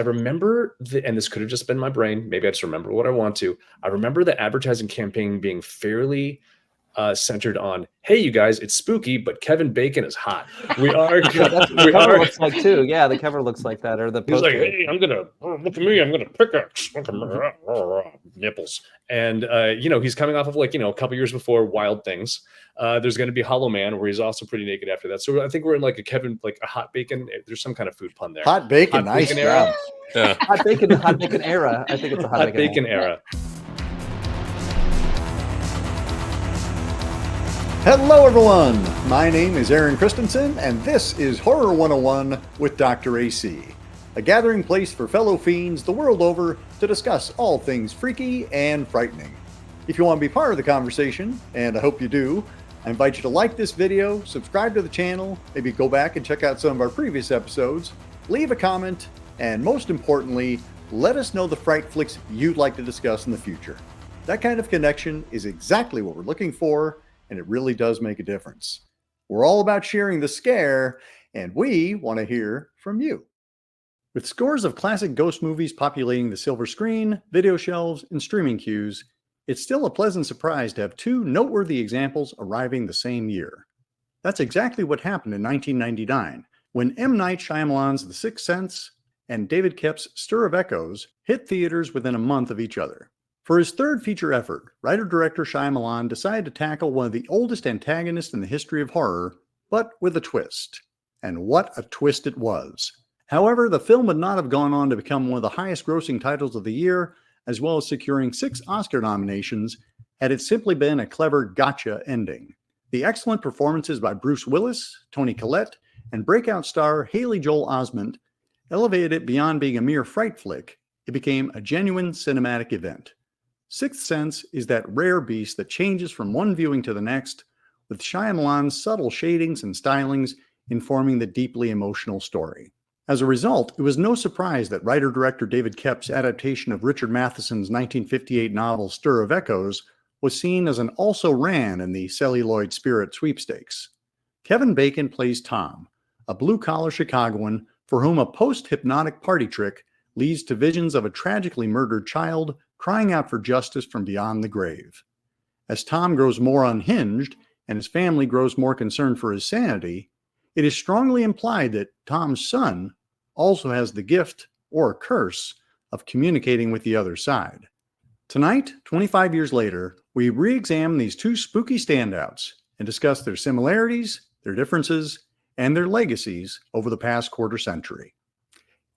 I remember, and this could have just been my brain. Maybe I just remember what I want to. I remember the advertising campaign being fairly centered on, hey, you guys, it's spooky, but Kevin Bacon is hot. We are. Yeah, that's what the cover looks like too. Yeah, the cover looks like that, or the He's like, poster. hey, look at me, I'm gonna pickaxe nipples. And he's coming off of a couple years before Wild Things. There's going to be Hollow Man, where he's also pretty naked after that. So I think we're in like a hot bacon. There's some kind of food pun there. Hot bacon, nice bacon job. era. Hot bacon era. I think it's a hot bacon era. Hello, everyone. My name is Aaron Christensen, and this is Horror 101 with Dr. AC, a gathering place for fellow fiends the world over to discuss all things freaky and frightening. If you want to be part of the conversation, and I hope you do, I invite you to like this video, subscribe to the channel, maybe go back and check out some of our previous episodes, leave a comment, and most importantly, let us know the fright flicks you'd like to discuss in the future. That kind of connection is exactly what we're looking for, and it really does make a difference. We're all about sharing the scare, and we want to hear from you. With scores of classic ghost movies populating the silver screen, video shelves, and streaming queues, it's still a pleasant surprise to have two noteworthy examples arriving the same year. That's exactly what happened in 1999, when M. Night Shyamalan's The Sixth Sense and David Koepp's Stir of Echoes hit theaters within a month of each other. For his third feature effort, writer-director Shyamalan decided to tackle one of the oldest antagonists in the history of horror, but with a twist. And what a twist it was. However, the film would not have gone on to become one of the highest-grossing titles of the year, as well as securing 6 Oscar nominations, had it simply been a clever gotcha ending. The excellent performances by Bruce Willis, Toni Collette, and breakout star Haley Joel Osment elevated it beyond being a mere fright flick. It became a genuine cinematic event. Sixth Sense is that rare beast that changes from one viewing to the next, with Shyamalan's subtle shadings and stylings informing the deeply emotional story. As a result, it was no surprise that writer-director David Koepp's adaptation of Richard Matheson's 1958 novel Stir of Echoes was seen as an also-ran in the Celluloid Spirit sweepstakes. Kevin Bacon plays Tom, a blue-collar Chicagoan for whom a post-hypnotic party trick leads to visions of a tragically murdered child crying out for justice from beyond the grave. As Tom grows more unhinged and his family grows more concerned for his sanity, it is strongly implied that Tom's son also has the gift, or curse, of communicating with the other side. Tonight, 25 years later, we re-examine these two spooky standouts and discuss their similarities, their differences, and their legacies over the past quarter century.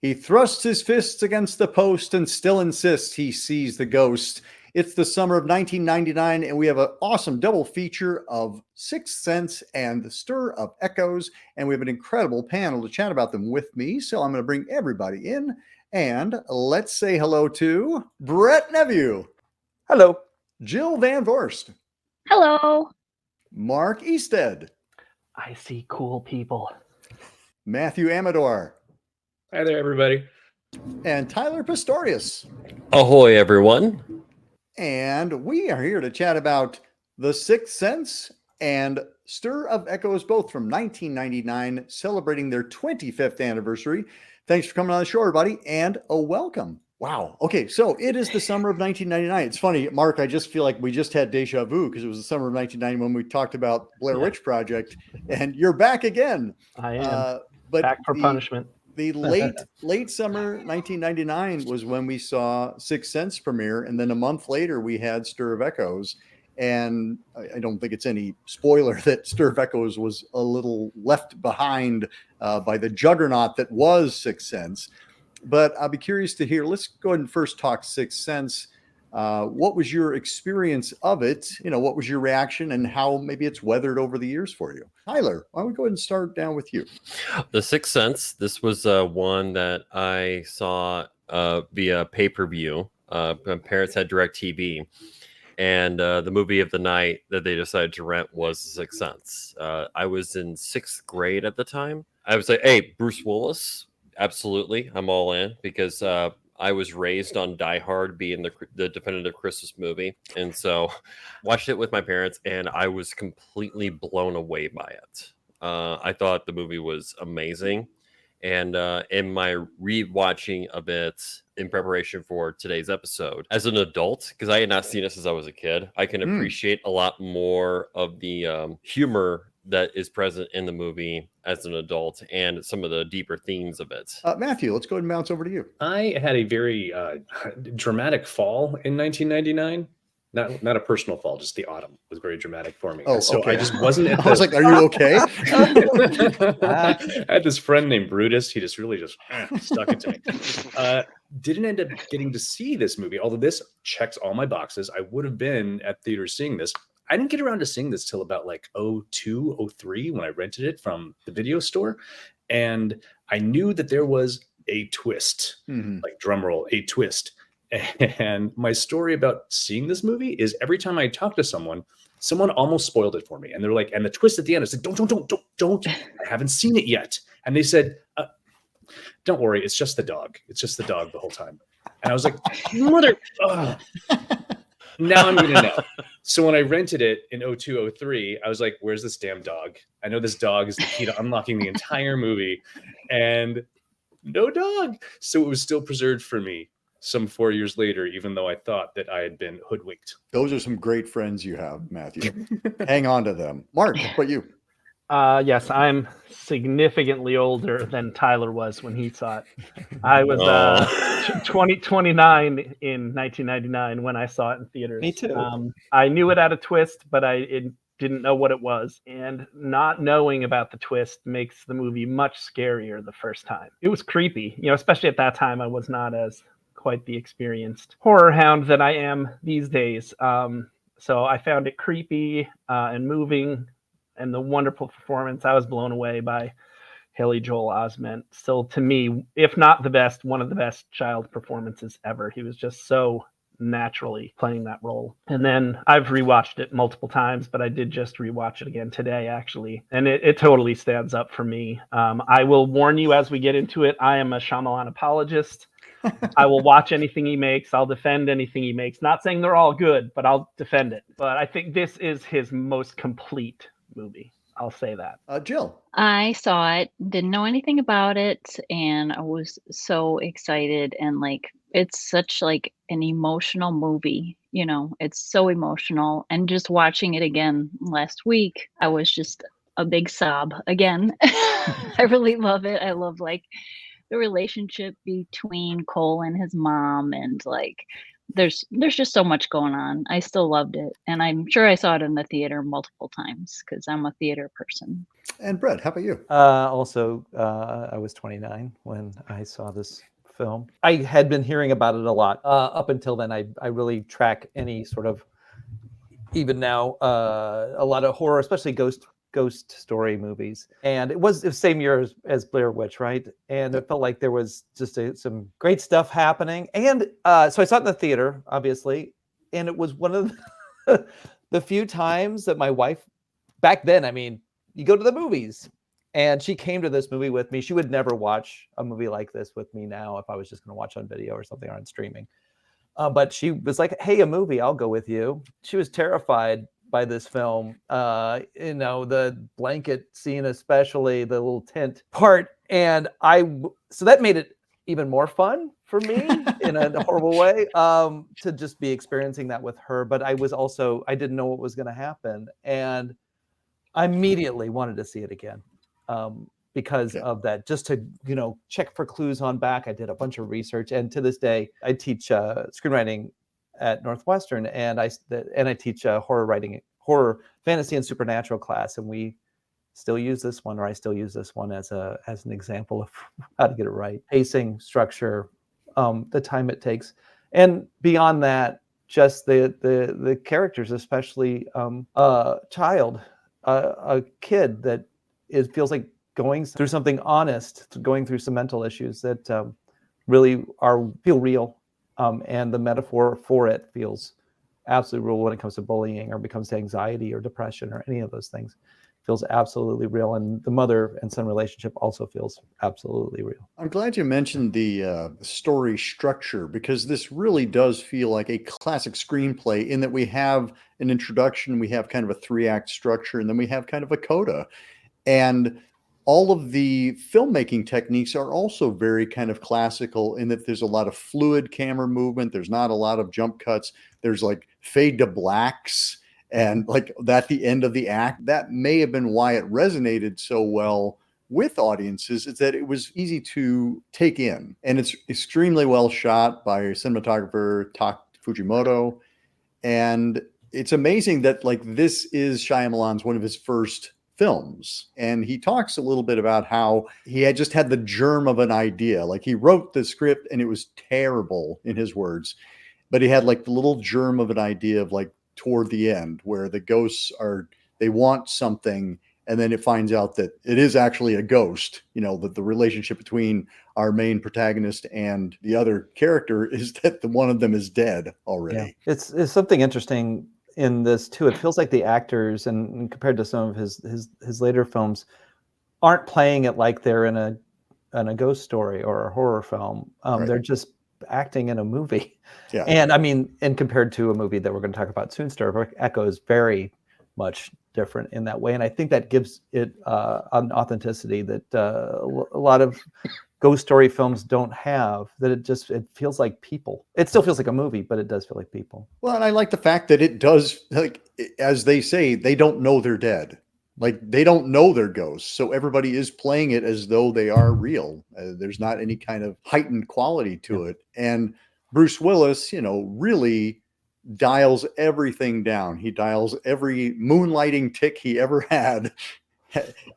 He thrusts his fists against the post and still insists he sees the ghost. It's the summer of 1999, and we have an awesome double feature of Sixth Sense and the Stir of Echoes, and we have an incredible panel to chat about them with me, so I'm going to bring everybody in, and let's say hello to Brett Neveu. Hello. Jill Van Vorst. Hello. Mark Easted. I see cool people. Matthew Amador. Hi there, everybody. And Tyler Pistorius. Ahoy, everyone. And we are here to chat about The Sixth Sense and Stir of Echoes, both from 1999, celebrating their 25th anniversary. Thanks for coming on the show, everybody, and a welcome. Wow. Okay, so it is the summer of 1999. It's funny, Mark, I just feel like we just had deja vu because it was the summer of 1990 when we talked about Blair Witch Project, and you're back again. I am. But back for punishment. The late summer 1999 was when we saw Sixth Sense premiere, and then a month later we had Stir of Echoes. And I don't think it's any spoiler that Stir of Echoes was a little left behind by the juggernaut that was Sixth Sense. But I'll be curious to hear. Let's go ahead and first talk Sixth Sense. What was your experience of it? What was your reaction, and how maybe it's weathered over the years for you? Tyler, why don't we go ahead and start down with you? The Sixth Sense. This was one that I saw via pay-per-view. My parents had DirecTV, and the movie of the night that they decided to rent was The Sixth Sense. I was in 6th grade at the time. I was like, hey, Bruce Willis, absolutely, I'm all in, because I was raised on Die Hard being the definitive Christmas movie. And so watched it with my parents, and I was completely blown away by it. I thought the movie was amazing. And in my rewatching of it in preparation for today's episode, as an adult, because I had not seen it since I was a kid, I can appreciate a lot more of the humor that is present in the movie as an adult and some of the deeper themes of it. Matthew, let's go ahead and bounce over to you. I had a very dramatic fall in 1999. Not a personal fall, just the autumn was very dramatic for me. Oh, And so okay. I just wasn't at I was like, are you okay? I had this friend named Brutus. He just really stuck it to me. Didn't end up getting to see this movie, although this checks all my boxes. I would have been at theaters seeing this. I didn't get around to seeing this till about like 02, 03 when I rented it from the video store. And I knew that there was a twist, like drum roll, a twist. And my story about seeing this movie is every time I talk to someone almost spoiled it for me. And they're like, and the twist at the end is like, don't, I haven't seen it yet. And they said, don't worry, it's just the dog. It's just the dog the whole time. And I was like, mother, now I'm going to know. So when I rented it in 02, 03, I was like, where's this damn dog? I know this dog is the key to unlocking the entire movie. And no dog. So it was still preserved for me some 4 years later, even though I thought that I had been hoodwinked. Those are some great friends you have, Matthew. Hang on to them. Mark, what about you? Yes, I'm significantly older than Tyler was when he saw it. I was 29 in 1999 when I saw it in theaters. Me too. I knew it had a twist, but I didn't know what it was. And not knowing about the twist makes the movie much scarier the first time. It was creepy, especially at that time. I was not as quite the experienced horror hound that I am these days. So I found it creepy and moving, and the wonderful performance. I was blown away by Haley Joel Osment. Still, to me, if not the best, one of the best child performances ever. He was just so naturally playing that role. And then I've rewatched it multiple times, but I did just rewatch it again today, actually. And it totally stands up for me. I will warn you as we get into it, I am a Shyamalan apologist. I will watch anything he makes. I'll defend anything he makes. Not saying they're all good, but I'll defend it. But I think this is his most complete movie. I'll say that. Jill. I saw it, didn't know anything about it, and I was so excited. And like, it's such like an emotional movie. It's so emotional. And just watching it again last week, I was just a big sob again. I really love it. I love like the relationship between Cole and his mom, and like there's just so much going on. I still loved it, and I'm sure I saw it in the theater multiple times because I'm a theater person. And Brett, how about you? Also, I was 29 when I saw this film. I had been hearing about it a lot. Up until then, I really track any sort of, even now, a lot of horror, especially ghost story movies. And it was the same year as Blair Witch, right? And it felt like there was just some great stuff happening. And so I saw it in the theater, obviously. And it was one of the few times that my wife, back then, I mean, you go to the movies. And she came to this movie with me. She would never watch a movie like this with me now if I was just going to watch on video or something or on streaming. But she was like, hey, a movie, I'll go with you. She was terrified by this film, the blanket scene, especially the little tent part. And so that made it even more fun for me in a horrible way, to just be experiencing that with her. But I didn't know what was going to happen. And I immediately wanted to see it again because of that, just to, check for clues on back. I did a bunch of research. And to this day, I teach screenwriting at Northwestern, and I teach horror, fantasy, and supernatural class, and we still use this one, or I still use this one as an example of how to get it right. Pacing, structure, the time it takes, and beyond that, just the characters, especially a child, a kid that feels like going through something honest, going through some mental issues that really feel real. And the metaphor for it feels absolutely real when it comes to bullying or becomes to anxiety or depression or any of those things. It feels absolutely real. And the mother and son relationship also feels absolutely real. I'm glad you mentioned the story structure, because this really does feel like a classic screenplay in that we have an introduction, we have kind of a 3-act structure, and then we have kind of a coda. And all of the filmmaking techniques are also very kind of classical in that there's a lot of fluid camera movement. There's not a lot of jump cuts. There's like fade to blacks and like at the end of the act. That may have been why it resonated so well with audiences, is that it was easy to take in. And it's extremely well shot by cinematographer Tak Fujimoto. And it's amazing that like this is Shyamalan's one of his first films. And he talks a little bit about how he had just had the germ of an idea. Like he wrote the script and it was terrible in his words, but he had like the little germ of an idea of like toward the end where the ghosts are, they want something. And then it finds out that it is actually a ghost, you know, that the relationship between our main protagonist and the other character is that the one of them is dead already. Yeah. It's something interesting in this too. It feels like the actors, and compared to some of his later films, aren't playing it like they're in a ghost story or a horror film. Right. They're just acting in a movie. Yeah. And I mean, and compared to a movie that we're going to talk about soon, Stir Echo is very much different in that way. And I think that gives it an authenticity that a lot of ghost story films don't have, that it feels like people. It still feels like a movie, but it does feel like people. Well, and I like the fact that it does, like, as they say, they don't know they're dead. Like they don't know they're ghosts. So everybody is playing it as though they are real. There's not any kind of heightened quality to it. And Bruce Willis, you know, really dials everything down. He dials every moonlighting tick he ever had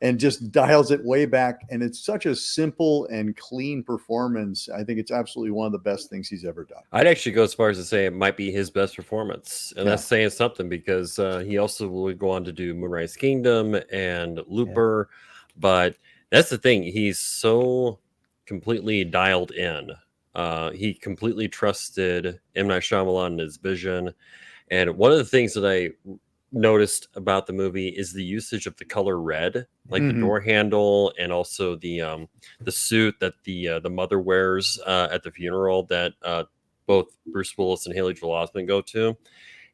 and just dials it way back. And it's such a simple and clean performance. I think it's absolutely one of the best things he's ever done. I'd actually go as far as to say it might be his best performance. And that's saying something, because he also would go on to do Moonrise Kingdom and Looper. But that's the thing. He's so completely dialed in. He completely trusted M. Night Shyamalan and his vision. And one of the things that I noticed about the movie is the usage of the color red, like the door handle, and also the suit that the mother wears at the funeral that both Bruce Willis and Haley Joel Osment go to,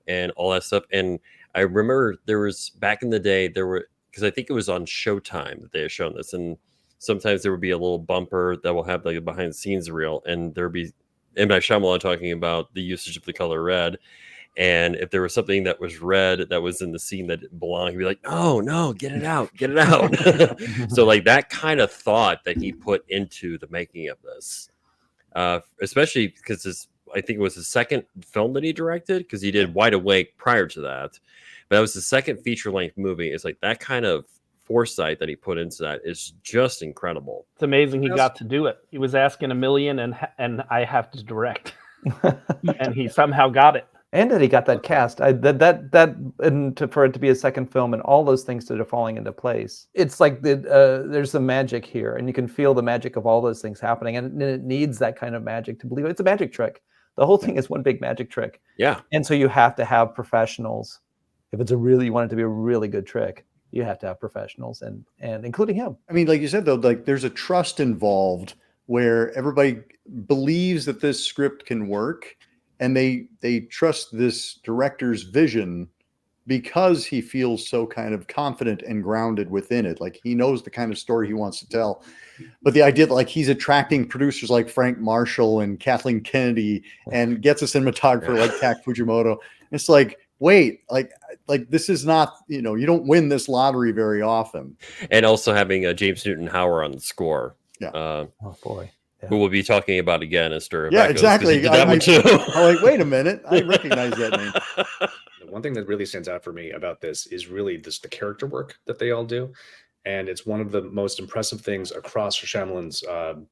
and all that stuff. And I remember there was, back in the day, there were, because I think it was on Showtime that they had shown this, and sometimes there would be a little bumper that will have like a behind the scenes reel, and there'd be M. Night Shyamalan talking about the usage of the color red. And if there was something that was red that was in the scene that didn't belong, he'd be like, no, get it out. So like that kind of thought that he put into the making of this, especially because I think it was his second film that he directed, because he did Wide Awake prior to that. But that was the second feature-length movie. It's like that kind of foresight that he put into that is just incredible. It's amazing he got to do it. He was asking $1 million and I have to direct. And he somehow got it. And that he got that cast, for it to be a second film, and all those things that are falling into place. It's like there's some magic here, and you can feel the magic of all those things happening, and it needs that kind of magic to believe it. It's a magic trick. The whole thing is one big magic trick. Yeah. And so you have to have professionals. If you want it to be a really good trick, you have to have professionals, and including him. I mean, like you said, though, like there's a trust involved where everybody believes that this script can work. And they trust this director's vision because he feels so kind of confident and grounded within it. Like he knows the kind of story he wants to tell. But the idea that like he's attracting producers like Frank Marshall and Kathleen Kennedy and gets a cinematographer like Tak Fujimoto, it's like, wait, like this is not, you don't win this lottery very often. And also having James Newton Howard on the score. Yeah. Oh boy. Yeah. Who we'll be talking about again as Stir. Yeah, exactly. That one too. I'm like, wait a minute, I recognize that name. One thing that really stands out for me about this is really the character work that they all do. And it's one of the most impressive things across Shyamalan's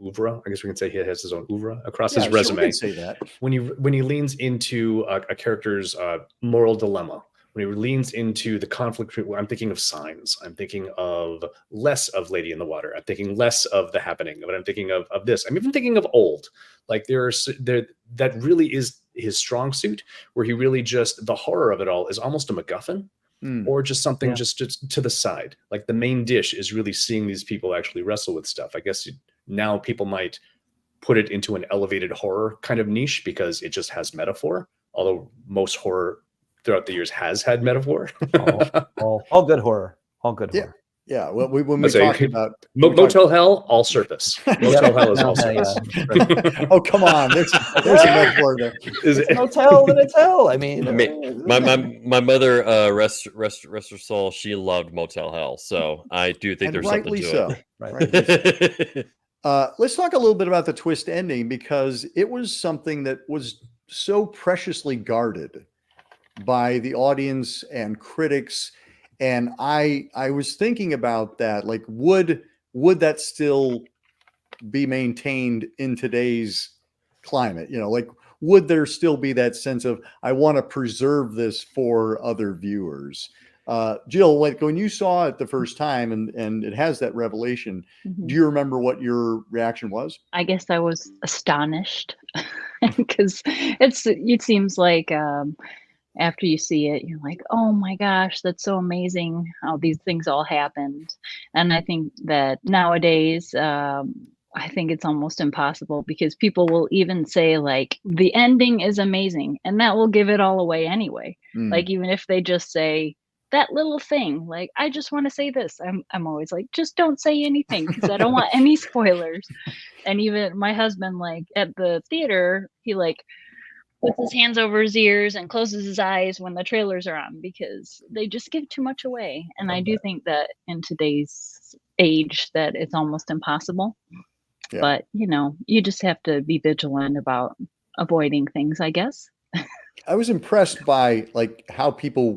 oeuvre. I guess we can say he has his own oeuvre across his resume. We can say that. When he leans into a character's moral dilemma, when he leans into the conflict, I'm thinking of Signs. I'm thinking of less of Lady in the Water. I'm thinking less of The Happening. But I'm thinking of this. I'm even thinking of Old. Like that really is his strong suit, where he really just, the horror of it all is almost a MacGuffin. Or just something just to the side. Like the main dish is really seeing these people actually wrestle with stuff. I guess now people might put it into an elevated horror kind of niche because it just has metaphor. Although most horror throughout the years has had metaphor. all good horror. All good horror. Yeah, well, when I we say, talked about Motel Hell, all surface. Motel Hell is all Yeah, surface. right. oh, come on, there's a metaphor there. Is It's it? motel and it's hell. I mean, My mother, rest her soul, she loved Motel Hell, so I do think And there's something rightly to so. right. Rightly so. it. Let's talk a little bit about the twist ending, because it was something that was so preciously guarded by the audience and critics. And I was thinking about that, like, would that still be maintained in today's climate? You know, like, would there still be that sense of, I want to preserve this for other viewers? Jill, like, when you saw it the first time and it has that revelation, do you remember what your reaction was? I guess I was astonished because it seems like after you see it, you're like, oh my gosh, that's so amazing how these things all happened. And I think that nowadays, I think it's almost impossible, because people will even say like the ending is amazing, and that will give it all away anyway. Like, even if they just say that little thing, like, I just want to say this, I'm always like, just don't say anything, because I don't want any spoilers. And even my husband, like at the theater, he like puts his hands over his ears and closes his eyes when the trailers are on, because they just give too much away. And I do think that in today's age that it's almost impossible. Yeah. But you just have to be vigilant about avoiding things, I guess. I was impressed by like how people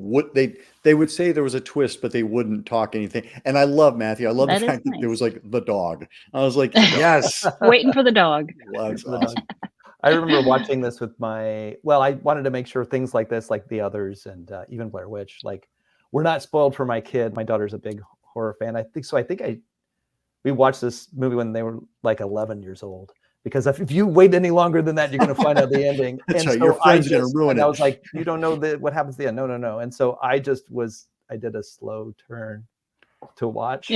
they would say there was a twist, but they wouldn't talk anything. And I love Matthew. I love the That is fact that there nice. was like the dog. I was like, yes, Waiting for the dog. well, that's For the dog. awesome. I remember watching this with I wanted to make sure things like this, like The Others and even Blair Witch, like, we're not spoiled for my kid. My daughter's a big horror fan. I think we watched this movie when they were like 11 years old, because if you wait any longer than that, you're going to find out the ending. That's And right. so Your friend's going to ruin and it. I was like, you don't know what happens at the end. No. And so I did a slow turn to watch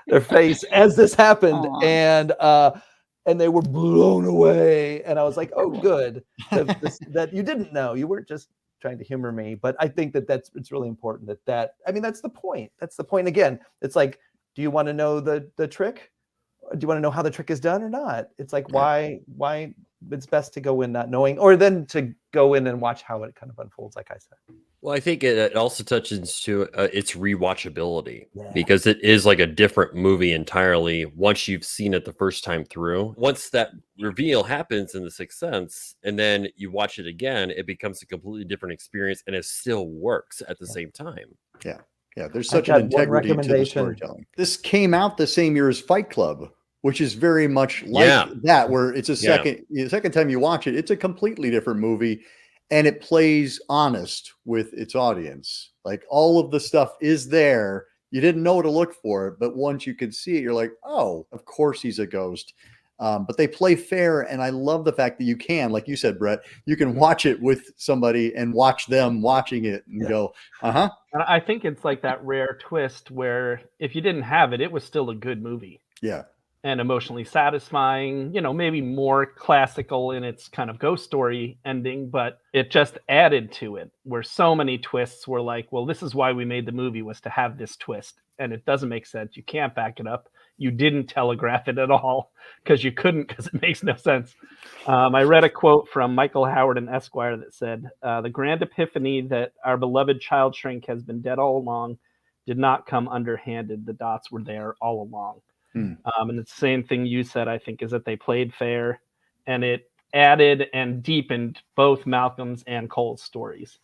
their face as this happened. Aw. And they were blown away. And I was like, oh, good that you didn't know. You weren't just trying to humor me. But I think it's really important I mean, that's the point. That's the point. Again, it's like, do you want to know the trick? Do you want to know how the trick is done or not? It's like, why it's best to go in not knowing, or then to go in and watch how it kind of unfolds, like I said. Well, I think it also touches to its rewatchability, Yeah. because it is like a different movie entirely once you've seen it the first time through. Once that reveal happens in The Sixth Sense, and then you watch it again, it becomes a completely different experience, and it still works at the same time. Yeah. Yeah. There's I've such an got one integrity to the recommendation. storytelling. This came out the same year as Fight Club, which is very much like Yeah. that, where it's the second time you watch it, it's a completely different movie. And it plays honest with its audience. Like, all of the stuff is there. You didn't know to look for it, but once you could see it, you're like, oh, of course he's a ghost. But they play fair. And I love the fact that you can, like you said, Brett, you can watch it with somebody and watch them watching it and go, uh-huh. And I think it's like that rare twist where if you didn't have it, it was still a good movie. Yeah. And emotionally satisfying, maybe more classical in its kind of ghost story ending, but it just added to it, where so many twists were like, well, this is why we made the movie, was to have this twist. And it doesn't make sense. You can't back it up. You didn't telegraph it at all, because you couldn't, because it makes no sense. I read a quote from Michael Howard in Esquire that said, the grand epiphany that our beloved child shrink has been dead all along did not come underhanded. The dots were there all along. And it's the same thing you said, I think, is that they played fair, and it added and deepened both Malcolm's and Cole's stories.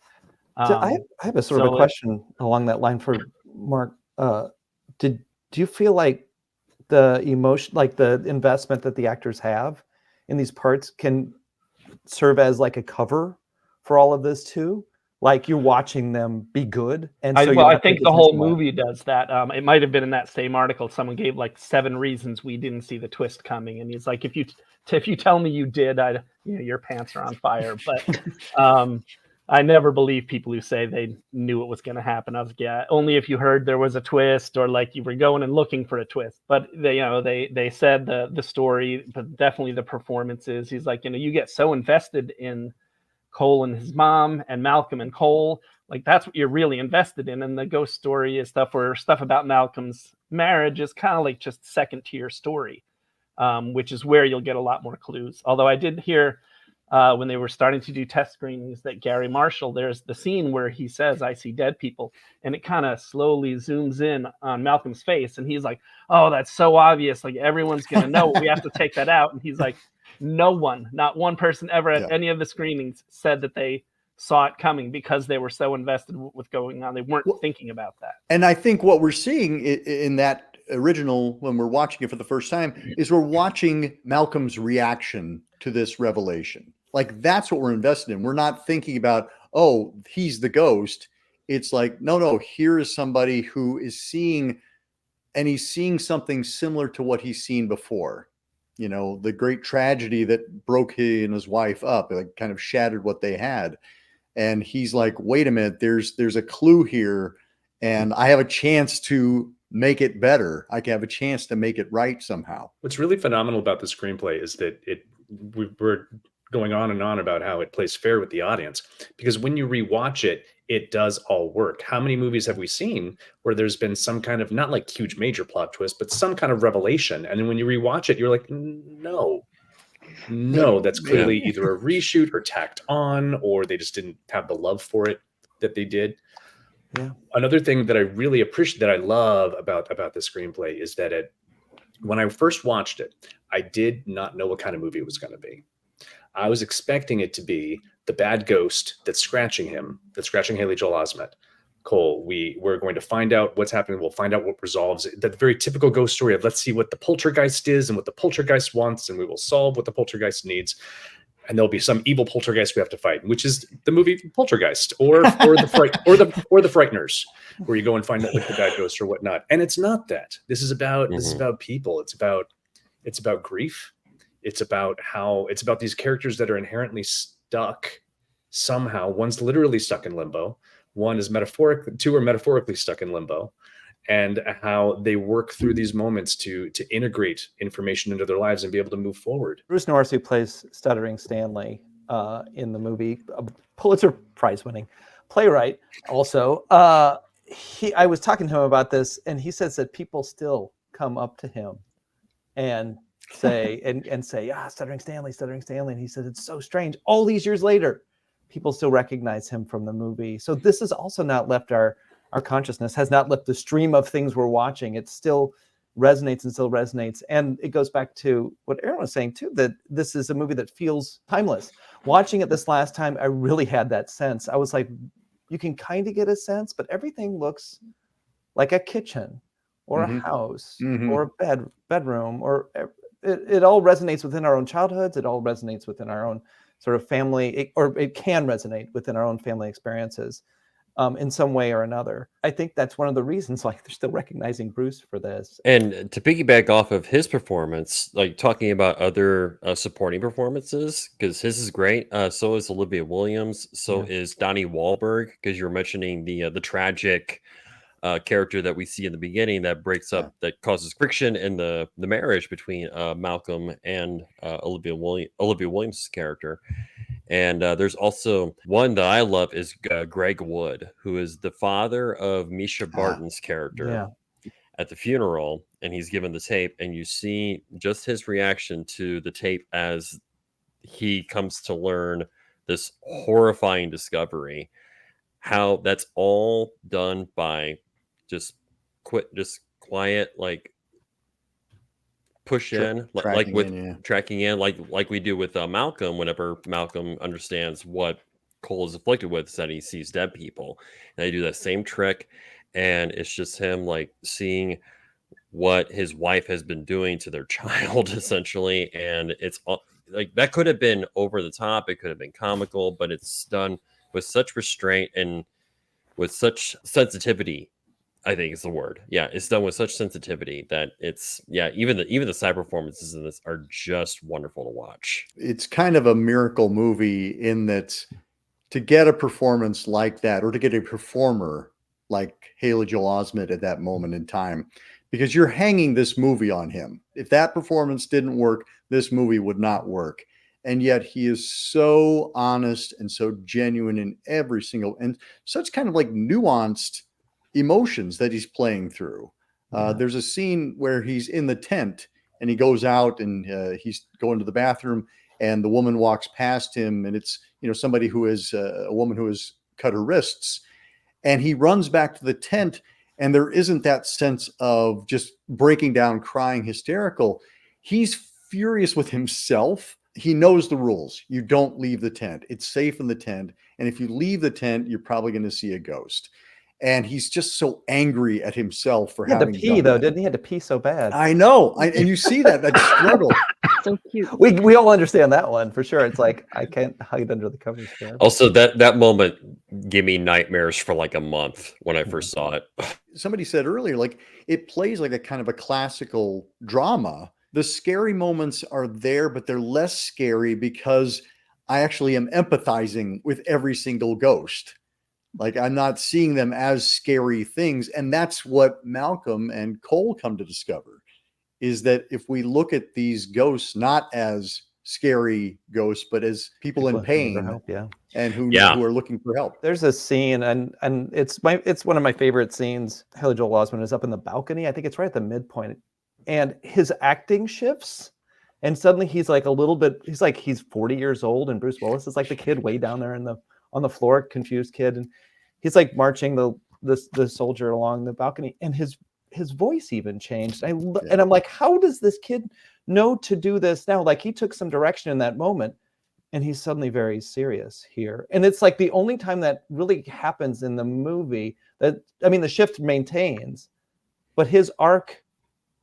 So I have a sort of a question along that line for Mark. Do you feel like the emotion, like the investment that the actors have in these parts, can serve as like a cover for all of this too? Like, you're watching them be good, and so I think the whole movie does that. It might have been in that same article. Someone gave like 7 reasons we didn't see the twist coming, and he's like, if you tell me you did, your pants are on fire. But I never believe people who say they knew it was going to happen. I was like, only if you heard there was a twist, or like you were going and looking for a twist. But they said the story, but definitely the performances. He's like, you get so invested in Cole and his mom and Malcolm and Cole. Like that's what you're really invested in. And the ghost story is stuff about Malcolm's marriage is kind of like just second tier story, which is where you'll get a lot more clues. Although I did hear when they were starting to do test screenings that Gary Marshall, there's the scene where he says, "I see dead people," and it kind of slowly zooms in on Malcolm's face, and he's like, "Oh, that's so obvious. Like everyone's gonna know. We have to take that out." And he's like, "No one, not one person ever at any of the screenings said that they saw it coming because they were so invested with going on. They weren't thinking about that." And I think what we're seeing in that original, when we're watching it for the first time, is we're watching Malcolm's reaction to this revelation. Like that's what we're invested in. We're not thinking about, oh, he's the ghost. It's like, no, here is somebody who is seeing, and he's seeing something similar to what he's seen before. You know, the great tragedy that broke he and his wife up, like kind of shattered what they had. And he's like, wait a minute, there's a clue here, and I have a chance to make it better. I can have a chance to make it right somehow. What's really phenomenal about the screenplay is that we're going on and on about how it plays fair with the audience, because when you rewatch it, it does all work. How many movies have we seen where there's been some kind of, not like huge major plot twist, but some kind of revelation, and then when you rewatch it, you're like, no, that's clearly either a reshoot or tacked on, or they just didn't have the love for it that they did. Yeah. Another thing that I really appreciate, that I love about the screenplay, is that when I first watched it, I did not know what kind of movie it was going to be. I was expecting it to be the bad ghost that's scratching Haley Joel Osment. Cole, we're going to find out what's happening. We'll find out what resolves it. That very typical ghost story of, let's see what the poltergeist is and what the poltergeist wants, and we will solve what the poltergeist needs. And there'll be some evil poltergeist we have to fight, which is the movie Poltergeist, or the Fright, or the Frighteners, where you go and find out like the bad ghost or whatnot. And it's not that. This is about people. It's about grief. It's about these characters that are inherently stuck somehow. One's literally stuck in limbo. Two are metaphorically stuck in limbo, and how they work through these moments to integrate information into their lives and be able to move forward. Bruce Norris, who plays Stuttering Stanley in the movie, a Pulitzer Prize winning playwright also, I was talking to him about this, and he says that people still come up to him and say, Stuttering Stanley. And he said, it's so strange. All these years later, people still recognize him from the movie. So this has also not left our consciousness, has not left the stream of things we're watching. It still resonates. And it goes back to what Aaron was saying too, that this is a movie that feels timeless. Watching it this last time, I really had that sense. I was like, you can kind of get a sense, but everything looks like a kitchen or a house or a bedroom, or it all resonates within our own childhoods. It all resonates within our own sort of family, or it can resonate within our own family experiences in some way or another. I think that's one of the reasons like they're still recognizing Bruce for this. And to piggyback off of his performance, like talking about other supporting performances, because his is great. So is Olivia Williams. So is Donnie Wahlberg, because you're mentioning the tragic character that we see in the beginning that breaks up, that causes friction in the marriage between Malcolm and Olivia Williams' character. And there's also one that I love is Greg Wood, who is the father of Misha Barton's character at the funeral, and he's given the tape, and you see just his reaction to the tape as he comes to learn this horrifying discovery, how that's all done by just quiet, like push in, tracking in, like we do with Malcolm. Whenever Malcolm understands what Cole is afflicted with, is that he sees dead people, and they do that same trick, and it's just him like seeing what his wife has been doing to their child, essentially. And it's like that could have been over the top, it could have been comical, but it's done with such restraint and with such sensitivity. I think is the word. Yeah, it's done with such sensitivity that it's even the side performances in this are just wonderful to watch. It's kind of a miracle movie in that to get a performance like that, or to get a performer like Haley Joel Osment at that moment in time, because you're hanging this movie on him. If that performance didn't work, this movie would not work. and yet he is so honest and so genuine in every single, and such kind of like nuanced emotions that he's playing through. There's a scene where he's in the tent and he goes out and he's going to the bathroom, and the woman walks past him, and it's, you know, somebody who is a woman who has cut her wrists, and he runs back to the tent, and there isn't that sense of just breaking down, crying, hysterical. He's furious with himself. He knows the rules. You don't leave the tent. It's safe in the tent. And if you leave the tent, you're probably going to see a ghost. And he's just so angry at himself for He had to having pee, done though, that. didn't he? He had to pee so bad. I know. And you see that struggle. So cute. We all understand that one for sure. It's like, I can't hide under the covers forever. Also, that moment gave me nightmares for like a month when I first saw it. Somebody said earlier, like, it plays like a kind of a classical drama. The scary moments are there, but they're less scary because I actually am empathizing with every single ghost. Like, I'm not seeing them as scary things. And that's what Malcolm and Cole come to discover, is that if we look at these ghosts not as scary ghosts, but as people in who need pain our help, yeah. and who are looking for help. There's a scene, and it's one of my favorite scenes. Haley Joel Osment is up in the balcony. I think it's right at the midpoint, and his acting shifts, and suddenly he's like a little bit. He's like he's 40 years old, and Bruce Willis is like the kid way down there on the floor, confused kid, and he's like marching the soldier along the balcony, and his voice even changed. And I'm like, how does this kid know to do this now? Like, he took some direction in that moment, and he's suddenly very serious here. And it's like the only time that really happens in the movie that, I mean, the shift maintains, but his arc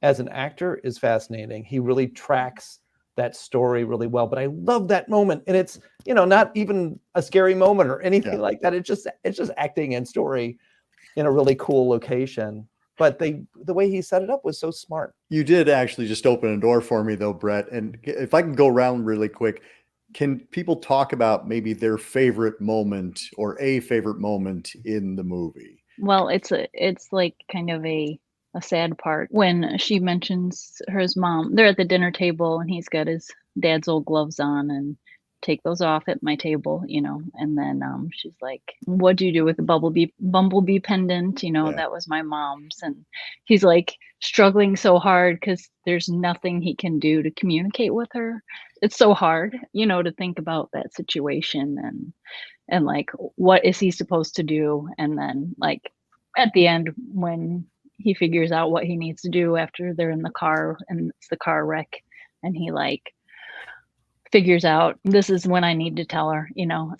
as an actor is fascinating. He really tracks that story really well. But I love that moment. And it's, you know, not even a scary moment or anything like that. It's just acting and story in a really cool location. But the way he set it up was so smart. You did actually just open a door for me, though, Brett. And if I can go around really quick, can people talk about maybe their favorite moment or a favorite moment in the movie? Well, it's like kind of a sad part when she mentions his mom. They're at the dinner table, and he's got his dad's old gloves on, and take those off at my table, you know. And then she's like, what'd you do with the bumblebee pendant? You know, that was my mom's. And he's like struggling so hard because there's nothing he can do to communicate with her. It's so hard, you know, to think about that situation and like, what is he supposed to do? And then like at the end, when he figures out what he needs to do after they're in the car and it's the car wreck, and he like figures out, this is when I need to tell her, you know.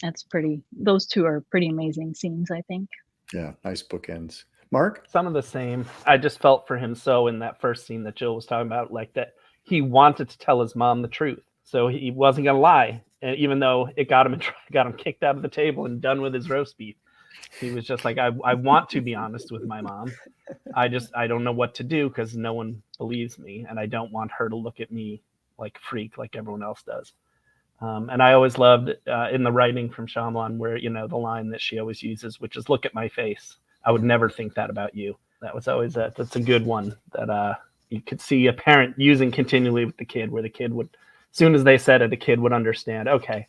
Those two are pretty amazing scenes, I think. Yeah, nice bookends. Mark? Some of the same. I just felt for him so in that first scene that Jill was talking about, like that he wanted to tell his mom the truth. So he wasn't going to lie. And even though it got him kicked out of the table and done with his roast beef, he was just like, I want to be honest with my mom. I don't know what to do because no one believes me. And I don't want her to look at me like a freak like everyone else does. And I always loved in the writing from Shyamalan where, you know, the line that she always uses, which is, look at my face. I would never think that about you. That was always that's a good one that you could see a parent using continually with the kid, where the kid would, as soon as they said it, the kid would understand, okay,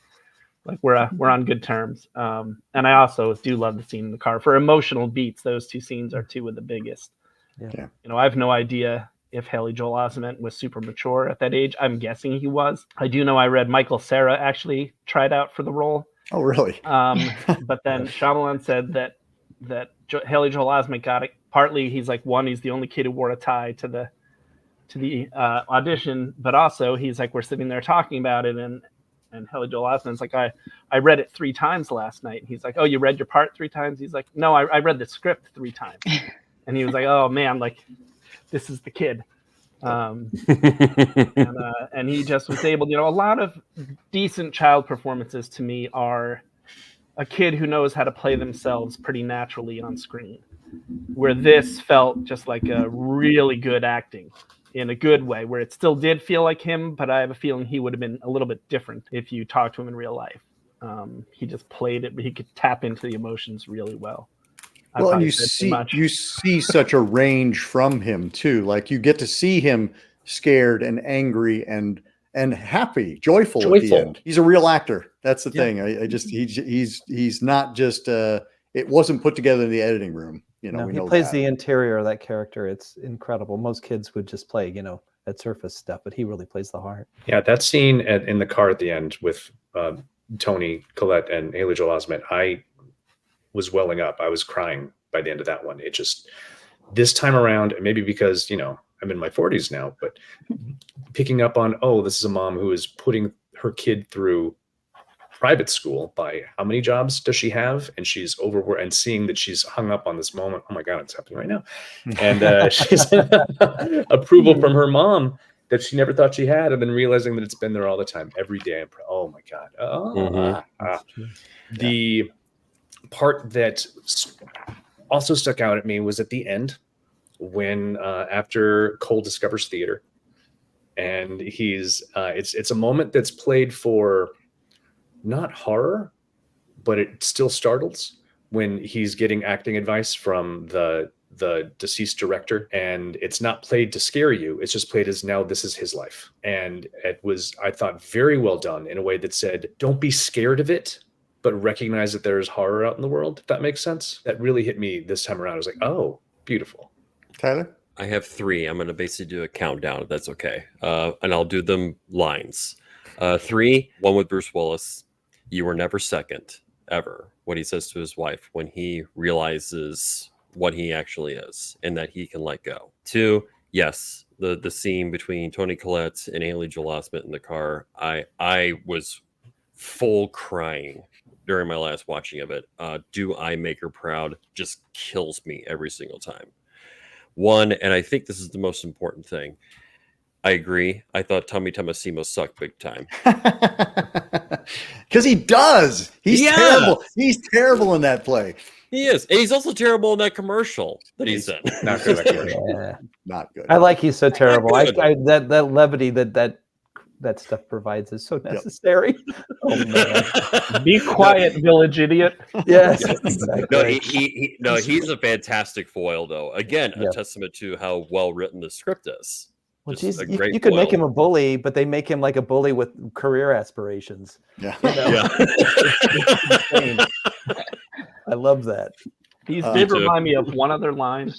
like we're on good terms. And I also do love the scene in the car. For emotional beats, those two scenes are two of the biggest. Yeah. You know, I have no idea if Haley Joel Osment was super mature at that age. I'm guessing he was. I do know I read Michael Cera actually tried out for the role. Oh, really? But then Shyamalan said that Haley Joel Osment got it. Partly, he's like, one, he's the only kid who wore a tie to the audition, but also he's like, we're sitting there talking about it, and Haley Joel Osment's like, I read it 3 times last night. And he's like, oh, you read your part 3 times? He's like, no, I read the script 3 times. And he was like, oh man, like, this is the kid. And he just was able, you know, a lot of decent child performances to me are a kid who knows how to play themselves pretty naturally on screen, where this felt just like a really good acting in a good way, where it still did feel like him, but I have a feeling he would have been a little bit different if you talked to him in real life. He just played it, but he could tap into the emotions really well. Well, and you see such a range from him too. Like, you get to see him scared and angry and and happy, joyful at the end. He's a real actor. That's the thing. He's not just it wasn't put together in the editing room. You know, No, we he know plays that. the interior of that character. It's incredible. Most kids would just play, that surface stuff, but he really plays the heart. Yeah, that scene in the car at the end with Toni Collette and Haley Joel Osment, I was welling up. I was crying by the end of that one. It just, this time around, maybe because, I'm in my 40s now, but picking up on, this is a mom who is putting her kid through private school by how many jobs does she have? And she's overworked, and seeing that she's hung up on this moment. Oh my God, it's happening right now. And she's approval from her mom that she never thought she had, and then realizing that it's been there all the time, every day. Oh my God. The part that also stuck out at me was at the end when after Cole discovers theater, and he's it's a moment that's played for not horror, but it still startles when he's getting acting advice from the deceased director, and it's not played to scare you. It's just played as now this is his life. And it was, I thought, very well done in a way that said, don't be scared of it, but recognize that there's horror out in the world, if that makes sense. That really hit me this time around. I was like, oh, beautiful. Tyler? I have 3. I'm going to basically do a countdown, if that's okay. And I'll do them lines. 3, one with Bruce Willis. You were never second, ever. What he says to his wife when he realizes what he actually is and that he can let go. 2, yes, the scene between Toni Collette and Haley Joel Osment in the car. I was full crying during my last watching of it. Do I Make Her Proud just kills me every single time. 1, and I think this is the most important thing. I agree. I thought Tommy Tomasimo sucked big time. Because he does. He's terrible. He's terrible in that play. He is. And he's also terrible in that commercial that he's in. Not good. Not good. I like he's so terrible. That levity that stuff provides is so necessary. Oh man. Be quiet, village idiot. Yes. Exactly. He's a fantastic foil, though. Again, a testament to how well written the script is. Well, geez, you could make him a bully, but they make him like a bully with career aspirations. Yeah. I love that. These did remind me of one other line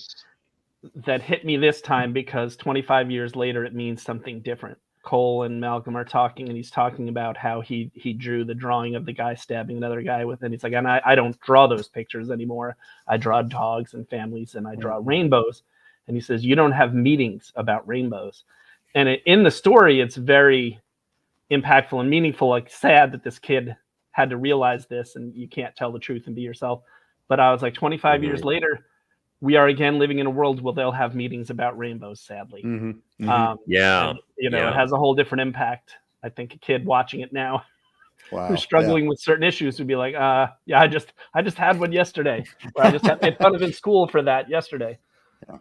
that hit me this time because 25 years later it means something different. Cole and Malcolm are talking, and he's talking about how he drew the drawing of the guy stabbing another guy with, and he's like, and I don't draw those pictures anymore. I draw dogs and families, and I draw rainbows. And he says, you don't have meetings about rainbows. And in the story, it's very impactful and meaningful, like sad that this kid had to realize this, and you can't tell the truth and be yourself. But I was like, 25 years later, we are again living in a world where they'll have meetings about rainbows, sadly. And, it has a whole different impact. I think a kid watching it now who's struggling with certain issues would be like, I just had one yesterday. Or I just had made fun of in school for that yesterday.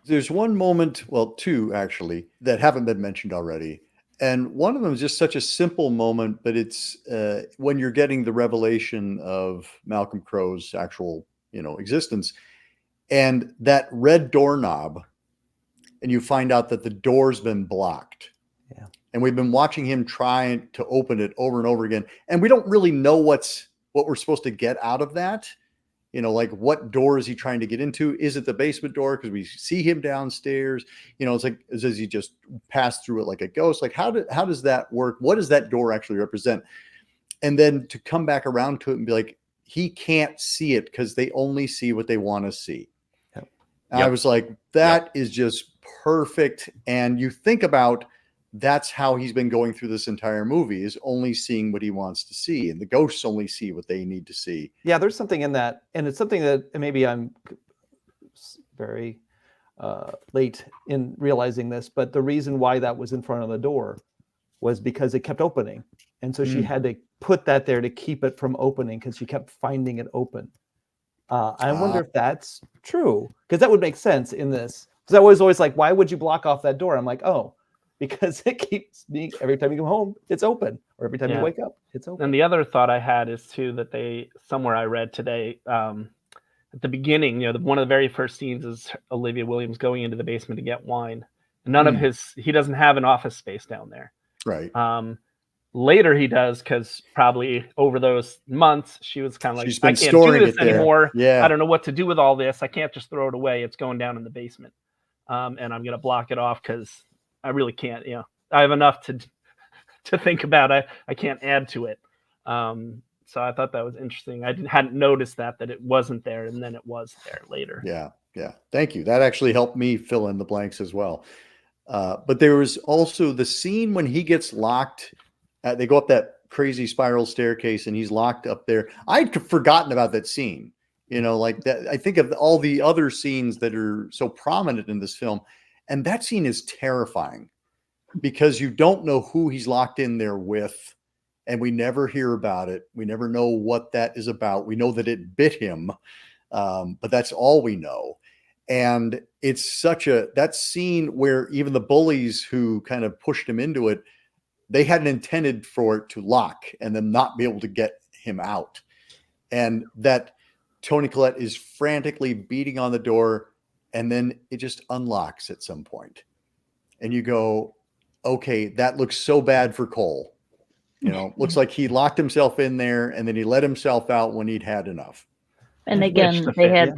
There's one moment, well, 2 actually, that haven't been mentioned already. And one of them is just such a simple moment, but it's when you're getting the revelation of Malcolm Crow's actual, existence, and that red doorknob, and you find out that the door's been blocked. Yeah. And we've been watching him try to open it over and over again. And we don't really know what we're supposed to get out of that. Like what door is he trying to get into? Is it the basement door? Because we see him downstairs. It's like, does he just pass through it like a ghost? Like how does that work? What does that door actually represent? And then to come back around to it and be like, he can't see it because they only see what they want to see. Yep. I was like, that is just perfect. And you think about, that's how he's been going through this entire movie, is only seeing what he wants to see, and the ghosts only see what they need to see. Yeah, there's something in that, and it's something that maybe I'm very late in realizing this, but the reason why that was in front of the door was because it kept opening, and so she had to put that there to keep it from opening because she kept finding it open. I wonder if that's true, because that would make sense in this. Because I was always like, why would you block off that door? I'm like, because it keeps being, every time you come home, it's open. Or every time you wake up, it's open. And the other thought I had is too, that somewhere I read today, at the beginning, one of the very first scenes is Olivia Williams going into the basement to get wine. And he doesn't have an office space down there. Right. Later he does, because probably over those months she was kind of like, She's I been can't do storing this it there. anymore. Yeah. I don't know what to do with all this. I can't just throw it away. It's going down in the basement. And I'm going to block it off because I really can't, I have enough to think about. I can't add to it. So I thought that was interesting. I hadn't noticed that it wasn't there, and then it was there later. Yeah. Thank you. That actually helped me fill in the blanks as well. But there was also the scene when he gets locked. They go up that crazy spiral staircase, and he's locked up there. I'd forgotten about that scene. Like that. I think of all the other scenes that are so prominent in this film, and that scene is terrifying because you don't know who he's locked in there with. And we never hear about it. We never know what that is about. We know that it bit him, but that's all we know. And it's that scene where even the bullies who kind of pushed him into it, they hadn't intended for it to lock and then not be able to get him out. And that Toni Collette is frantically beating on the door, and then it just unlocks at some point. And you go, okay, that looks so bad for Cole. Looks like he locked himself in there and then he let himself out when he'd had enough. And again, they had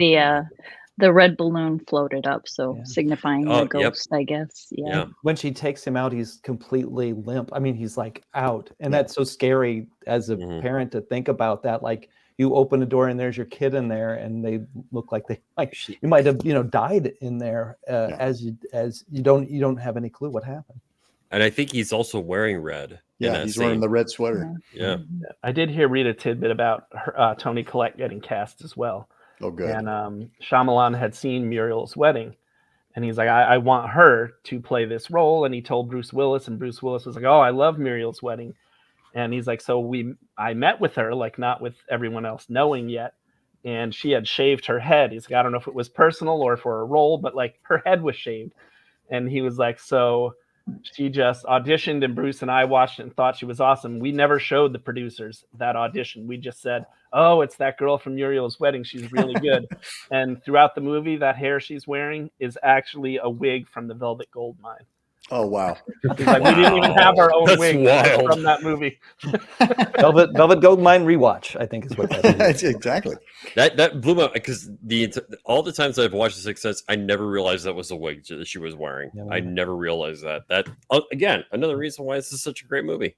the red balloon floated up, so signifying the ghost, I guess. Yeah. When she takes him out, he's completely limp. I mean, he's like out, and that's so scary as a parent to think about that. Like, you open a door and there's your kid in there, and they look like you might have died in there as you don't have any clue what happened. And I think he's also wearing red. Yeah, he's wearing the red sweater. Yeah. I did read a tidbit about Toni Collette getting cast as well. Oh, good. And Shyamalan had seen Muriel's Wedding, and he's like, I want her to play this role. And he told Bruce Willis, and Bruce Willis was like, oh, I love Muriel's Wedding. And he's like, so I met with her, like not with everyone else knowing yet. And she had shaved her head. He's like, I don't know if it was personal or for a role, but like her head was shaved. And he was like, so she just auditioned, and Bruce and I watched it and thought she was awesome. We never showed the producers that audition. We just said, oh, it's that girl from Muriel's Wedding. She's really good. And throughout the movie, that hair she's wearing is actually a wig from the Velvet Goldmine. Oh, wow. He's like, we didn't even have our own wig from that movie. Velvet Goldmine rewatch, I think, is what that is. Exactly. That blew my, because all the times I've watched The Sixth Sense, I never realized that was a wig that she was wearing. I never realized that. Again, another reason why this is such a great movie.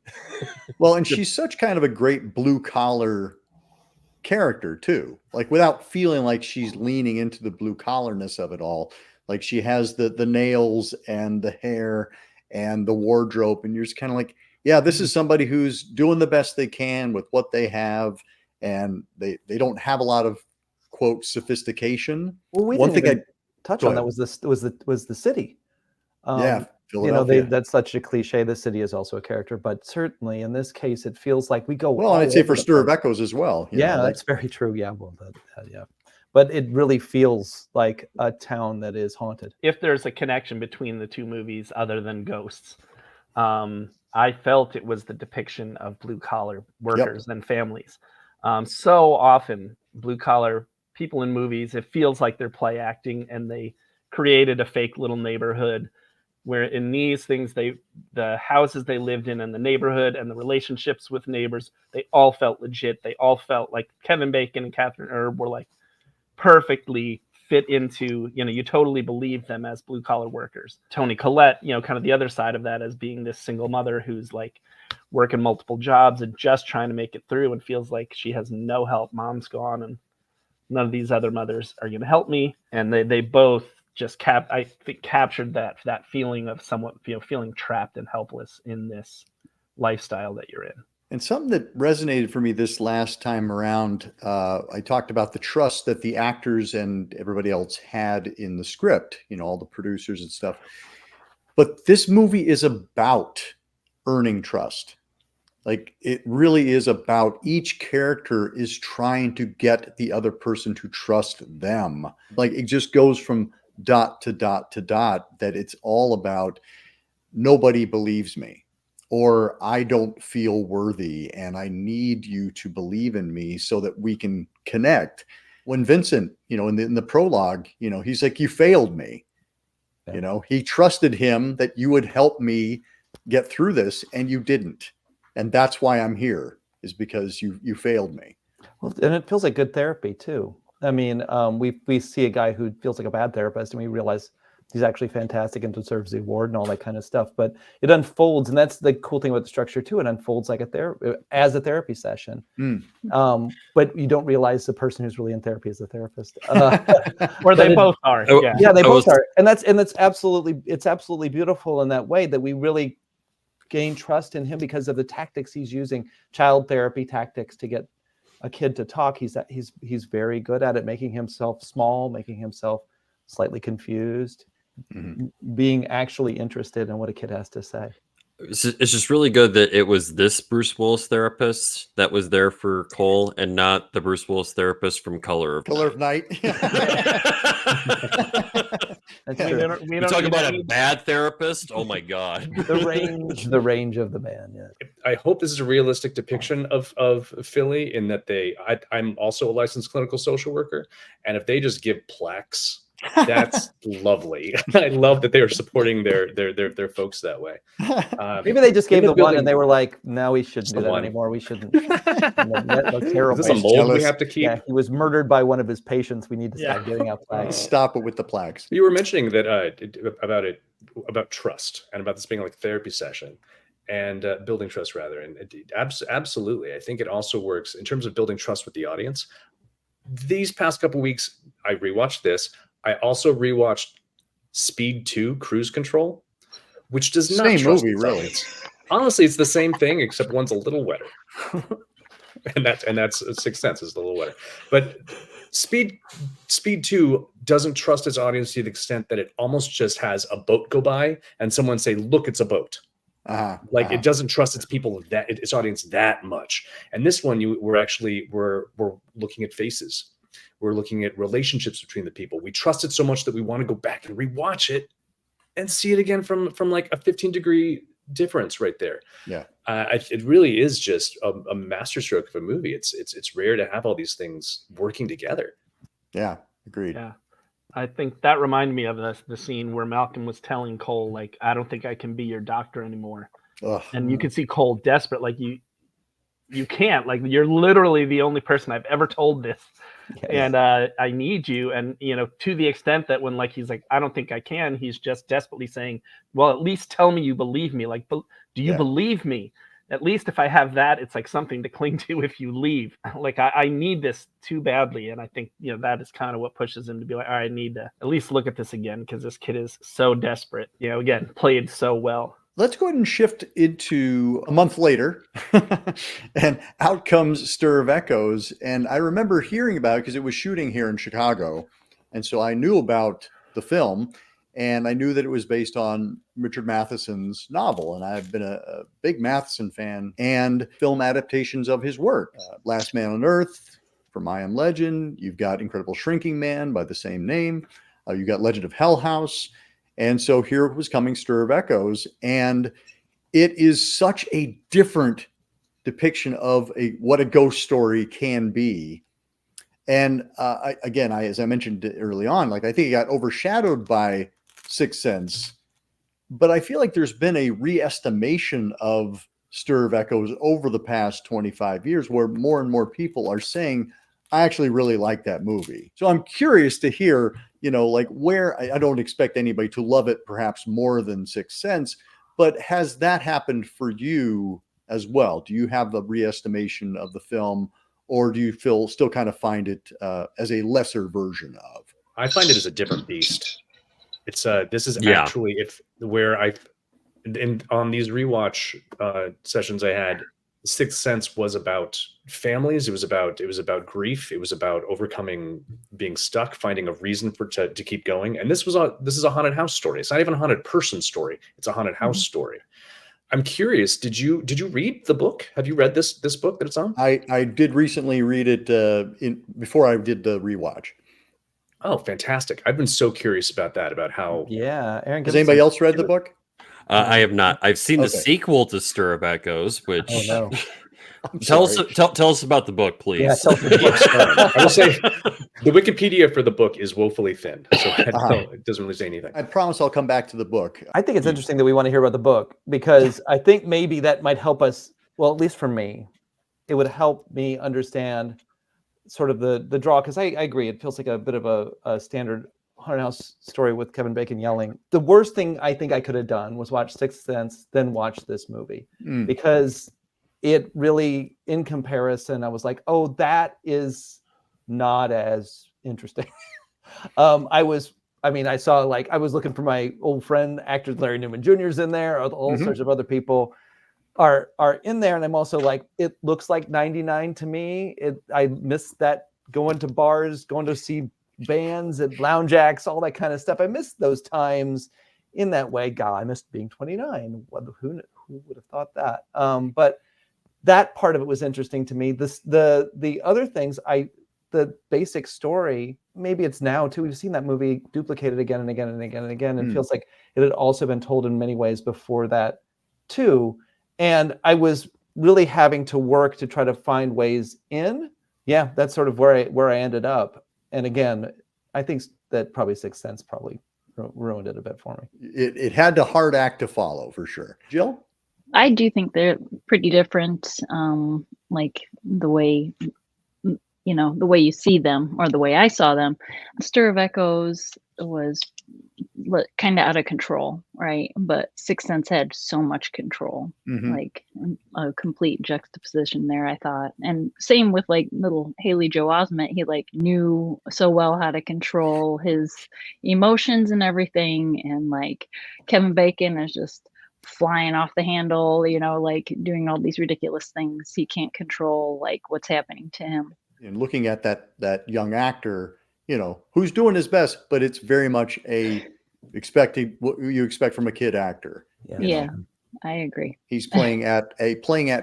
Well, and she's such kind of a great blue collar character too, like without feeling like she's leaning into the blue collarness of it all. Like she has the nails and the hair and the wardrobe, and you're just kind of like, yeah, this is somebody who's doing the best they can with what they have, and they don't have a lot of quote sophistication. Well, one thing I touch on that was the city. That's such a cliche. The city is also a character, but certainly in this case, it feels like we go. Well, I'd say for Stir of Echoes as well. That's very true. Yeah, well, but it really feels like a town that is haunted. If there's a connection between the two movies other than ghosts, I felt it was the depiction of blue collar workers and families. So often, blue collar people in movies, it feels like they're play acting, and they created a fake little neighborhood. Where in these things, the houses they lived in and the neighborhood and the relationships with neighbors, they all felt legit. They all felt like Kevin Bacon and Catherine Erb were like perfectly fit into, you totally believe them as blue collar workers. Toni Collette, kind of the other side of that as being this single mother who's like working multiple jobs and just trying to make it through and feels like she has no help. Mom's gone and none of these other mothers are going to help me. And they both just captured that feeling of somewhat, feeling trapped and helpless in this lifestyle that you're in. And something that resonated for me this last time around, I talked about the trust that the actors and everybody else had in the script, all the producers and stuff. But this movie is about earning trust. Like, it really is about each character is trying to get the other person to trust them. Like, it just goes from dot to dot to dot, that it's all about nobody believes me, or I don't feel worthy and I need you to believe in me so that we can connect. When Vincent, in the prologue, he's like, you failed me. He trusted him that you would help me get through this, and you didn't. and that's why I'm here, is because you failed me. Well, and it feels like good therapy too. I mean, we see a guy who feels like a bad therapist, and we realize he's actually fantastic and deserves the award and all that kind of stuff. But it unfolds, and that's the cool thing about the structure too. It unfolds like as a therapy session. But you don't realize the person who's really in therapy is the therapist. Or they both are. Oh, Yeah. Yeah, they both are, and it's absolutely beautiful in that way, that we really gain trust in him because of the tactics he's using, child therapy tactics, to get a kid to talk. He's very good at it, making himself small, making himself slightly confused, being actually interested in what a kid has to say. It's just really good that it was this Bruce Willis therapist that was there for Cole, and not the Bruce Willis therapist from Color of Night. That's We true. don't You talk need about any- a bad therapist. Oh my god. the range of the man. Yeah. I hope this is a realistic depiction of Philly, in that I'm also a licensed clinical social worker, and if they just give plaques, that's lovely. I love that they are supporting their folks that way. Maybe they just gave in the the one, building- and they were like, "No, we shouldn't Just do the that one. anymore. We shouldn't." That's terrible. Is this a mold Jealous. we have to keep? Yeah, he was murdered by one of his patients. We need to stop giving out plaques. Stop it with the plaques. You were mentioning that about trust, and about this being like a therapy session, and building trust rather. And absolutely, I think it also works in terms of building trust with the audience. These past couple weeks, I rewatched this. I also rewatched Speed 2: Cruise Control, which does not Same trust movie, its really. audience. Honestly, it's the same thing, except one's a little wetter. and that's Sixth Sense is a little wetter. But Speed 2 doesn't trust its audience to the extent that it almost just has a boat go by and someone say, "Look, it's a boat." It doesn't trust its people, its audience, that much. And this one, we're looking at faces. We're looking at relationships between the people. We trust it so much that we want to go back and rewatch it and see it again from like a 15-degree difference right there. Yeah. It really is just a masterstroke of a movie. It's rare to have all these things working together. Yeah, agreed. Yeah. I think that reminded me of the scene where Malcolm was telling Cole, like, "I don't think I can be your doctor anymore." Ugh. And you could see Cole desperate, like, you can't, like, you're literally the only person I've ever told this. And I need you. And, to the extent that when, like, he's like, "I don't think I can," he's just desperately saying, "Well, at least tell me you believe me. Like, do you believe me? At least if I have that, it's like something to cling to if you leave. Like, I need this too badly." And I think, that is kind of what pushes him to be like, "All right, I need to at least look at this again, because this kid is so desperate." Again, played so well. Let's go ahead and shift into a month later, and out comes Stir of Echoes. And I remember hearing about it because it was shooting here in Chicago. And so I knew about the film, and I knew that it was based on Richard Matheson's novel. And I've been a big Matheson fan, and film adaptations of his work. Last Man on Earth, from I Am Legend. You've got Incredible Shrinking Man by the same name. You've got Legend of Hell House. And so here was coming Stir of Echoes, and it is such a different depiction of what a ghost story can be. And as I mentioned early on, like, I think it got overshadowed by Sixth Sense, but I feel like there's been a re-estimation of Stir of Echoes over the past 25 years, where more and more people are saying, "I actually really like that movie." So I'm curious to hear, like, where I don't expect anybody to love it perhaps more than Sixth Sense, but has that happened for you as well? Do you have the re-estimation of the film, or do you still kind of find it as a lesser version of? I find it as a different beast. It's this is Yeah. actually on these rewatch sessions I had, Sixth Sense was about families. It was about grief. It was about overcoming being stuck, finding a reason to keep going. And this is a haunted house story. It's not even a haunted person story. It's a haunted house story. I'm curious. Did you read the book? Have you read this book that it's on? I did recently read it before I did the rewatch. Oh, fantastic! I've been so curious about that. About how Aaron, Has anybody else read the book? I have not. I've seen the Okay. sequel to Stir of Echoes, which Oh no! tell us about the book, please. Yeah, tell us the book. I will say, the Wikipedia for the book is woefully thin, so it doesn't really say anything. I promise I'll come back to the book. I think it's interesting that we want to hear about the book, because I think maybe that might help us well, at least for me, it would help me understand sort of the draw, because I agree, it feels like a bit of a standard haunted house story with Kevin Bacon yelling. The worst thing I think I could have done was watch Sixth Sense, then watch this movie, because it really, in comparison, I was like, oh, that is not as interesting. I saw, like, I was looking for my old friend actor Larry Newman Jr.'s in there, or all sorts of other people are in there, and I'm also like, it looks like 99 to me. I miss that, going to bars, going to see bands at lounge acts, all that kind of stuff. I miss those times in that way. God, I missed being 29. Who would have thought that? But that part of it was interesting to me. The other things, the basic story, maybe it's now too. We've seen that movie duplicated again and again and again and again, and feels like it had also been told in many ways before that too. And I was really having to work to try to find ways in. Yeah, that's sort of where I ended up. And again, I think that probably Sixth Sense probably ruined it a bit for me. It had the hard act to follow, for sure. Jill? I do think they're pretty different. Like the way, the way you see them, or the way I saw them. Stir of Echoes was kind of out of control, right? But Sixth Sense had so much control, like a complete juxtaposition there, I thought. And same with like little Haley Joel Osment. He like knew so well how to control his emotions and everything. And like Kevin Bacon is just flying off the handle, like doing all these ridiculous things. He can't control like what's happening to him. And looking at that young actor, who's doing his best, but it's very much expecting what you expect from a kid actor. Yeah, I agree. He's playing at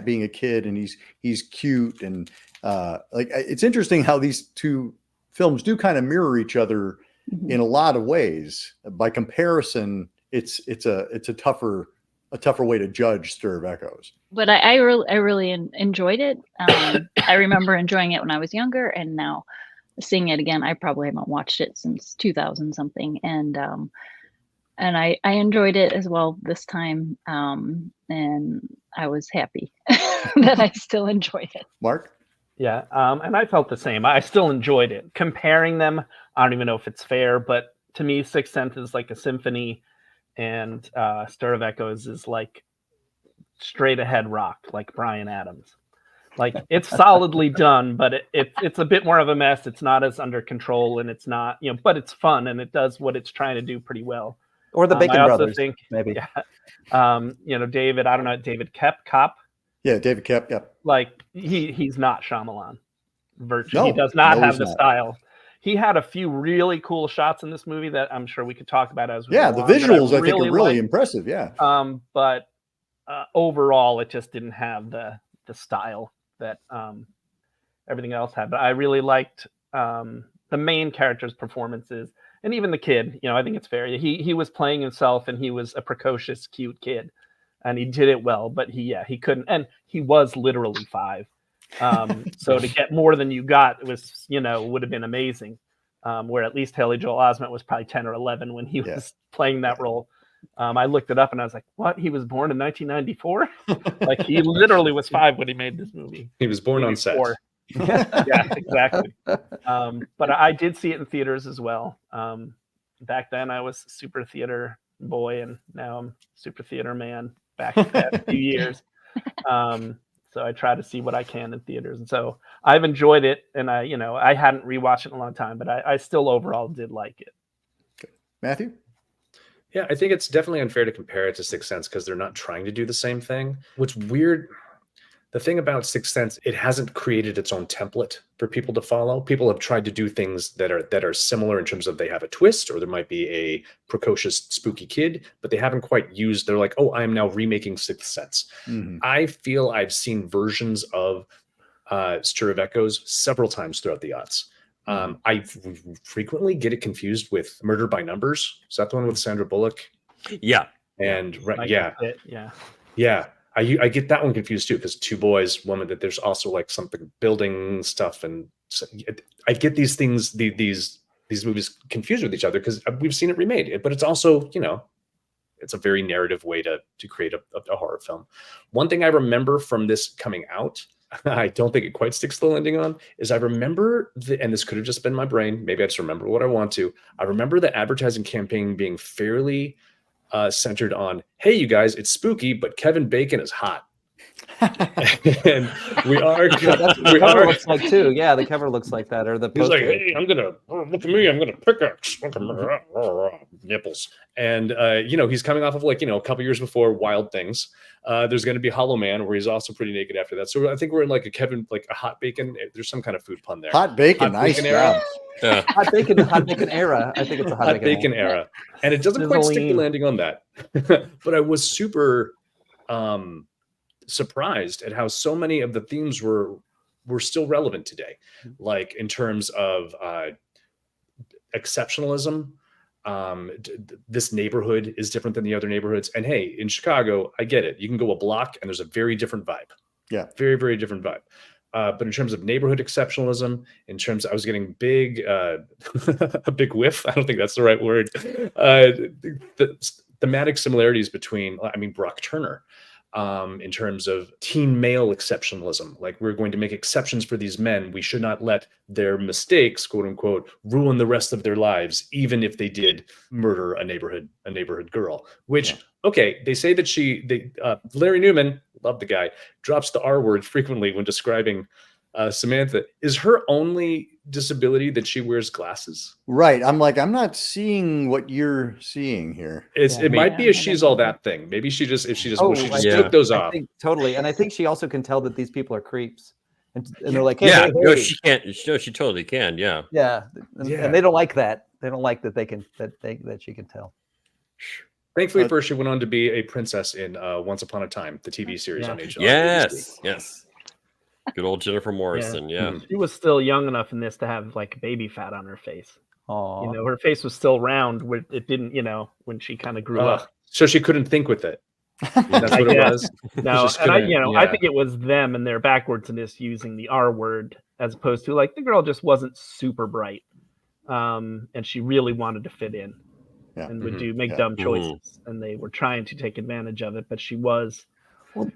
being a kid, and he's cute, and it's interesting how these two films do kind of mirror each other in a lot of ways. By comparison, it's a tougher way to judge Stir of Echoes. But I really enjoyed it. I remember enjoying it when I was younger, and now seeing it again, I probably haven't watched it since 2000 something, and I enjoyed it as well this time, and I was happy that I still enjoyed it. Mark? Yeah, and I felt the same. I still enjoyed it. Comparing them, I don't even know if it's fair, but to me, Sixth Sense is like a symphony, and Stir of Echoes is like straight ahead rock, like Bryan Adams. Like, it's solidly done, but it's a bit more of a mess. It's not as under control, and it's not, but it's fun, and it does what it's trying to do pretty well. Or the Bacon I also brothers, think, maybe. Yeah, David, I don't know, David Koepp. Yeah, David Koepp. Yep. Like he's not Shyamalan. No, he does not have he's the not. Style. He had a few really cool shots in this movie that I'm sure we could talk about as we Yeah, go the on, visuals I think are really liked. impressive. Yeah. But overall, it just didn't have the style that everything else had. But I really liked the main character's performances, and even the kid. I think it's fair. He was playing himself, and he was a precocious, cute kid, and he did it well. But he couldn't, and he was literally 5. So to get more than you got was, would have been amazing. Where at least Haley Joel Osment was probably 10 or 11 when he was playing that role. I looked it up and I was like, what? He was born in 1994? Like, he literally was 5 when he made this movie. He was born on set. Yeah, exactly. But I did see it in theaters as well. Back then I was super theater boy, and now I'm super theater man back in the past few years. So I try to see what I can in theaters. And so I've enjoyed it, and I hadn't rewatched it in a long time, but I still overall did like it. Okay. Matthew? Yeah, I think it's definitely unfair to compare it to Sixth Sense because they're not trying to do the same thing. What's weird, the thing about Sixth Sense, it hasn't created its own template for people to follow. People have tried to do things that are similar in terms of they have a twist, or there might be a precocious, spooky kid, but they haven't quite used, they're like, oh, I am now remaking Sixth Sense. I feel I've seen versions of Stir of Echoes several times throughout the aughts. I frequently get it confused with Murder by Numbers. Is that the one with Sandra Bullock? Yeah. And Yeah. I get that one confused too, because 2 boys, woman, that there's also like something building stuff, and so I get these things, these movies confused with each other because we've seen it remade, but it's also It's a very narrative way to create a horror film. One thing I remember from this coming out, I don't think it quite sticks the landing on, is I remember and this could have just been my brain. Maybe I just remember what I want to. I remember the advertising campaign being fairly centered on, hey, you guys, it's spooky, but Kevin Bacon is hot. And we are. Yeah, that's what the cover looks like too. Yeah, the cover looks like that, or the He's poster. like, hey, look at me, I'm gonna pickaxe. Look at me, nipples. And he's coming off of a couple years before Wild Things. There's gonna be Hollow Man, where he's also pretty naked after that. So I think we're in a hot bacon. There's some kind of food pun there. Hot bacon, Hot nice bacon job. Yeah. Hot bacon era. I think it's a hot bacon era. And it doesn't quite stick the Sizzling. landing on that. But I was super surprised at how so many of the themes were still relevant today, like in terms of exceptionalism. This neighborhood is different than the other neighborhoods, and hey, in Chicago, I get it, you can go a block and there's a very different vibe. Yeah, very, very different vibe. But in terms of neighborhood exceptionalism, in terms, I was getting big a big whiff, I don't think that's the right word, the thematic similarities between, Brock Turner, in terms of teen male exceptionalism. Like, we're going to make exceptions for these men. We should not let their mistakes, quote unquote, ruin the rest of their lives, even if they did murder a neighborhood girl. Which, okay, they say that Larry Newman, love the guy, drops the R word frequently when describing Samantha. Is her only disability that she wears glasses? right. I'm not seeing what you're seeing here. It might be a she's all that thing. Maybe she just took those off. I think, totally, and I think she also can tell that these people are creeps, and they're like, hey, Yeah, hey, no, hey. she can't. No, she totally can. Yeah. Yeah, and they don't like that. They don't like that that she can tell. Thankfully for her, she went on to be a princess in Once Upon a Time, the TV series on HBO. Yes. Good old Jennifer Morrison. Yeah. She was still young enough in this to have like baby fat on her face. Oh, Her face was still round. It didn't, when she kind of grew up. So she couldn't think with it. That's what it was. No, Just and couldn't- I think it was them and their backwardness using the R word, as opposed to like the girl just wasn't super bright, and she really wanted to fit in, and would make dumb choices, and they were trying to take advantage of it, but she was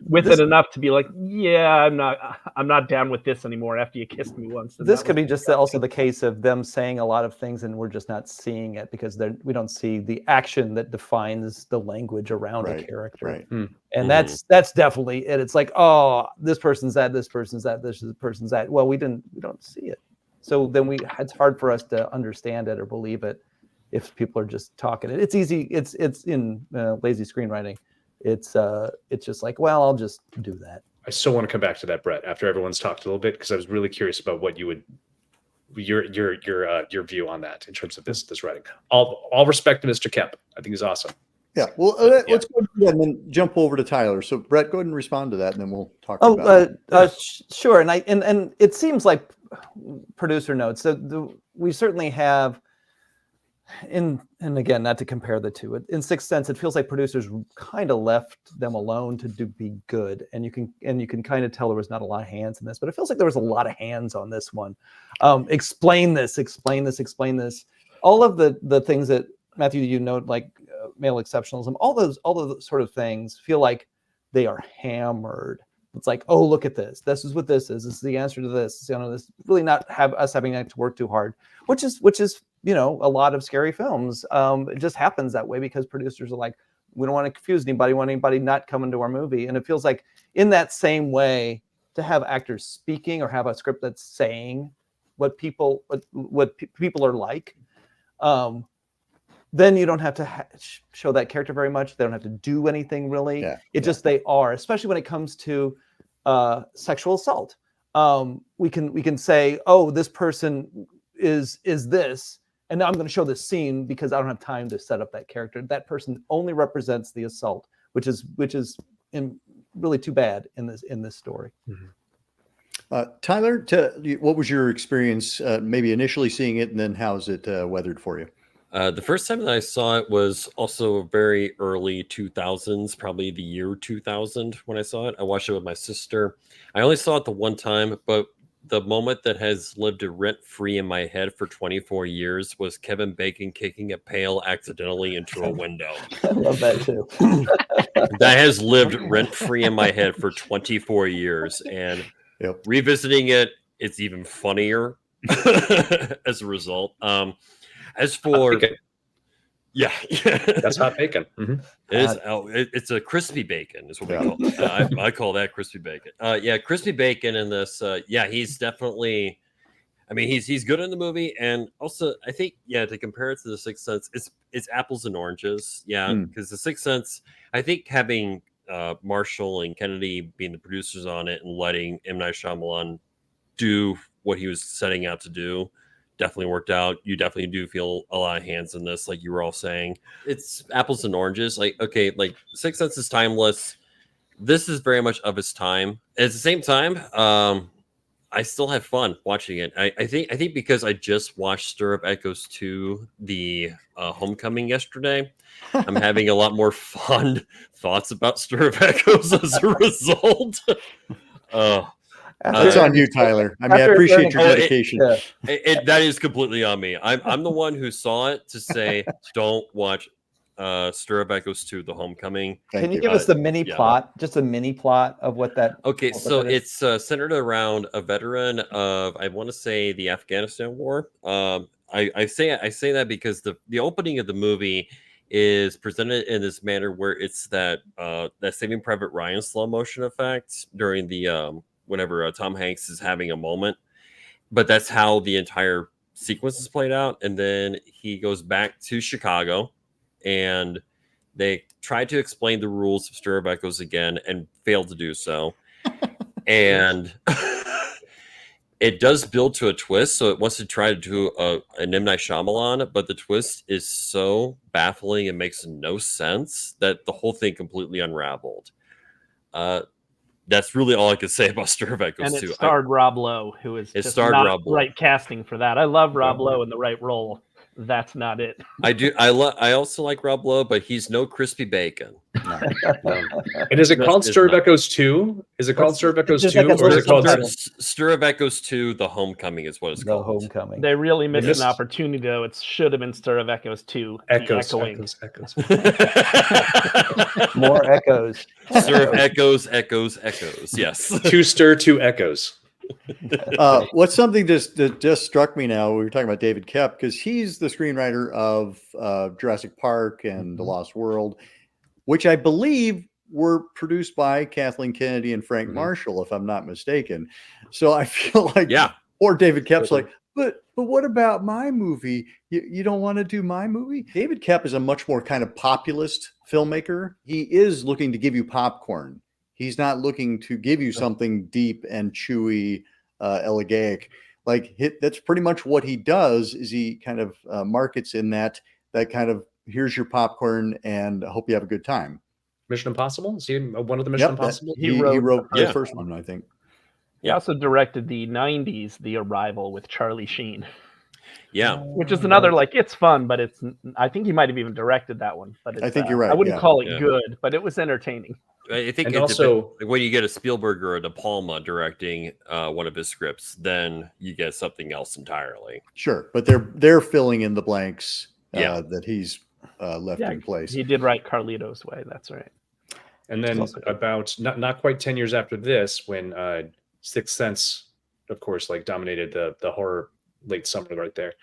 with it enough to be like, yeah, I'm not down with this anymore after you kissed me once. this could be just also the case of them saying a lot of things and we're just not seeing it because we don't see the action that defines the language around a character. Right. And that's definitely it. It's like, oh, this person's that, this person's that, this person's that. Well, we don't see it. So then it's hard for us to understand it or believe it if people are just talking it. It's easy. It's in lazy screenwriting. It's just like, well, I'll just do that. I still want to come back to that, Brett, after everyone's talked a little bit, because I was really curious about what you would your view on that in terms of this writing. All respect to Mr. Koepp. I think he's awesome. Yeah. Well, let's go do that and then jump over to Tyler. So, Brett, go ahead and respond to that, and then we'll talk about it. Sure. And it seems like producer notes. So we certainly have. And again, not to compare the two, in Sixth Sense, it feels like producers kind of left them alone to be good, and you can kind of tell there was not a lot of hands in this, but it feels like there was a lot of hands on this one. Explain this. All of the things that Matthew, you note, like male exceptionalism, all those sort of things feel like they are hammered. It's like, oh, look at this. This is what this is. This is the answer to this. This really not have us having to work too hard, which is a lot of scary films. It just happens that way because producers are like, we don't want to confuse anybody. We want anybody not coming to our movie. And it feels like in that same way, to have actors speaking or have a script that's saying what people are like, then you don't have to show that character very much. They don't have to do anything really. Just they are, especially when it comes to sexual assault. We can say, oh, this person is this, and now I'm going to show this scene because I don't have time to set up that character. That person only represents the assault, which is really too bad in this story. Tyler, what was your experience maybe initially seeing it, and then how's it weathered for you? The first time that I saw it was also very early 2000s, probably the year 2000 when I saw it. I watched it with my sister. I only saw it the one time, but the moment that has lived rent free in my head for 24 years was Kevin Bacon kicking a pail accidentally into a window. I love that too. That has lived rent free in my head for 24 years, and revisiting it, it's even funnier as a result. As for yeah, that's hot bacon. Mm-hmm. It is. It's a crispy bacon, is what we call it. I call that crispy bacon. Yeah, crispy bacon in this. Yeah, he's definitely. I mean, he's good in the movie, and also I think to compare it to The Sixth Sense, it's apples and oranges. Yeah, because The Sixth Sense, I think having Marshall and Kennedy being the producers on it and letting M. Night Shyamalan do what he was setting out to do definitely worked out. You definitely do feel a lot of hands in this, like you were all saying. It's apples and oranges. Like, okay, like Sixth Sense is timeless. This is very much of its time. At the same time, I still have fun watching it. I think because I just watched Stir of Echoes 2, the Homecoming yesterday, I'm having a lot more fond thoughts about Stir of Echoes as a result. It's on you, Tyler. I mean, I appreciate your dedication. That is completely on me. I'm the one who saw it to say, don't watch Stir of Echoes 2, The Homecoming. Can you give us the mini plot, just a mini plot of what that? Okay, so it's centered around a veteran of, I want to say, the Afghanistan War. I say that because the opening of the movie is presented in this manner where it's that Saving Private Ryan slow motion effect during the whenever Tom Hanks is having a moment, but that's how the entire sequence is played out. And then he goes back to Chicago, and they try to explain the rules of Stir of Echoes again and fail to do so. And it does build to a twist, so it wants to try to do an M. Night Shyamalan, but the twist is so baffling and makes no sense that the whole thing completely unraveled. That's really all I could say about Stir of Echoes 2. And it starred Rob Lowe, who is just not right casting for that. I love Rob Lowe in the right role. That's not it. I do. I also like Rob Lowe, but he's no crispy bacon. No. And is it called Stir of Echoes 2? Is it called Stir of Echoes 2? Or is it called Stir of Echoes 2? The Homecoming is what it's called. The Homecoming. They really missed an opportunity, though. It should have been Stir of Echoes 2. Echoes. More echoes. Stir of Echoes. Yes. 2 Stir, 2 Echoes. What's something that just struck me now, we were talking about David Koepp, because he's the screenwriter of Jurassic Park and The Lost World, which I believe were produced by Kathleen Kennedy and Frank Marshall, if I'm not mistaken. So I feel like, or David Koepp's like, but what about my movie? You don't want to do my movie? David Koepp is a much more kind of populist filmmaker. He is looking to give you popcorn. He's not looking to give you something deep and chewy, elegaic. Like that's pretty much what he does. Is he kind of markets in that kind of, here's your popcorn and I hope you have a good time. Mission Impossible? Is he one of the Mission Impossible? He wrote the first one, I think. He also directed the 90s The Arrival with Charlie Sheen. Yeah. Which is another, it's fun, but I think he might have even directed that one. But I think you're right. I wouldn't call it good, but it was entertaining. I think and also when you get a Spielberg or a De Palma directing one of his scripts, then you get something else entirely. Sure, but they're filling in the blanks that he's left in place. He did write Carlito's Way. That's right. And then about not quite 10 years after this, when Sixth Sense, of course, dominated the horror late summer right there,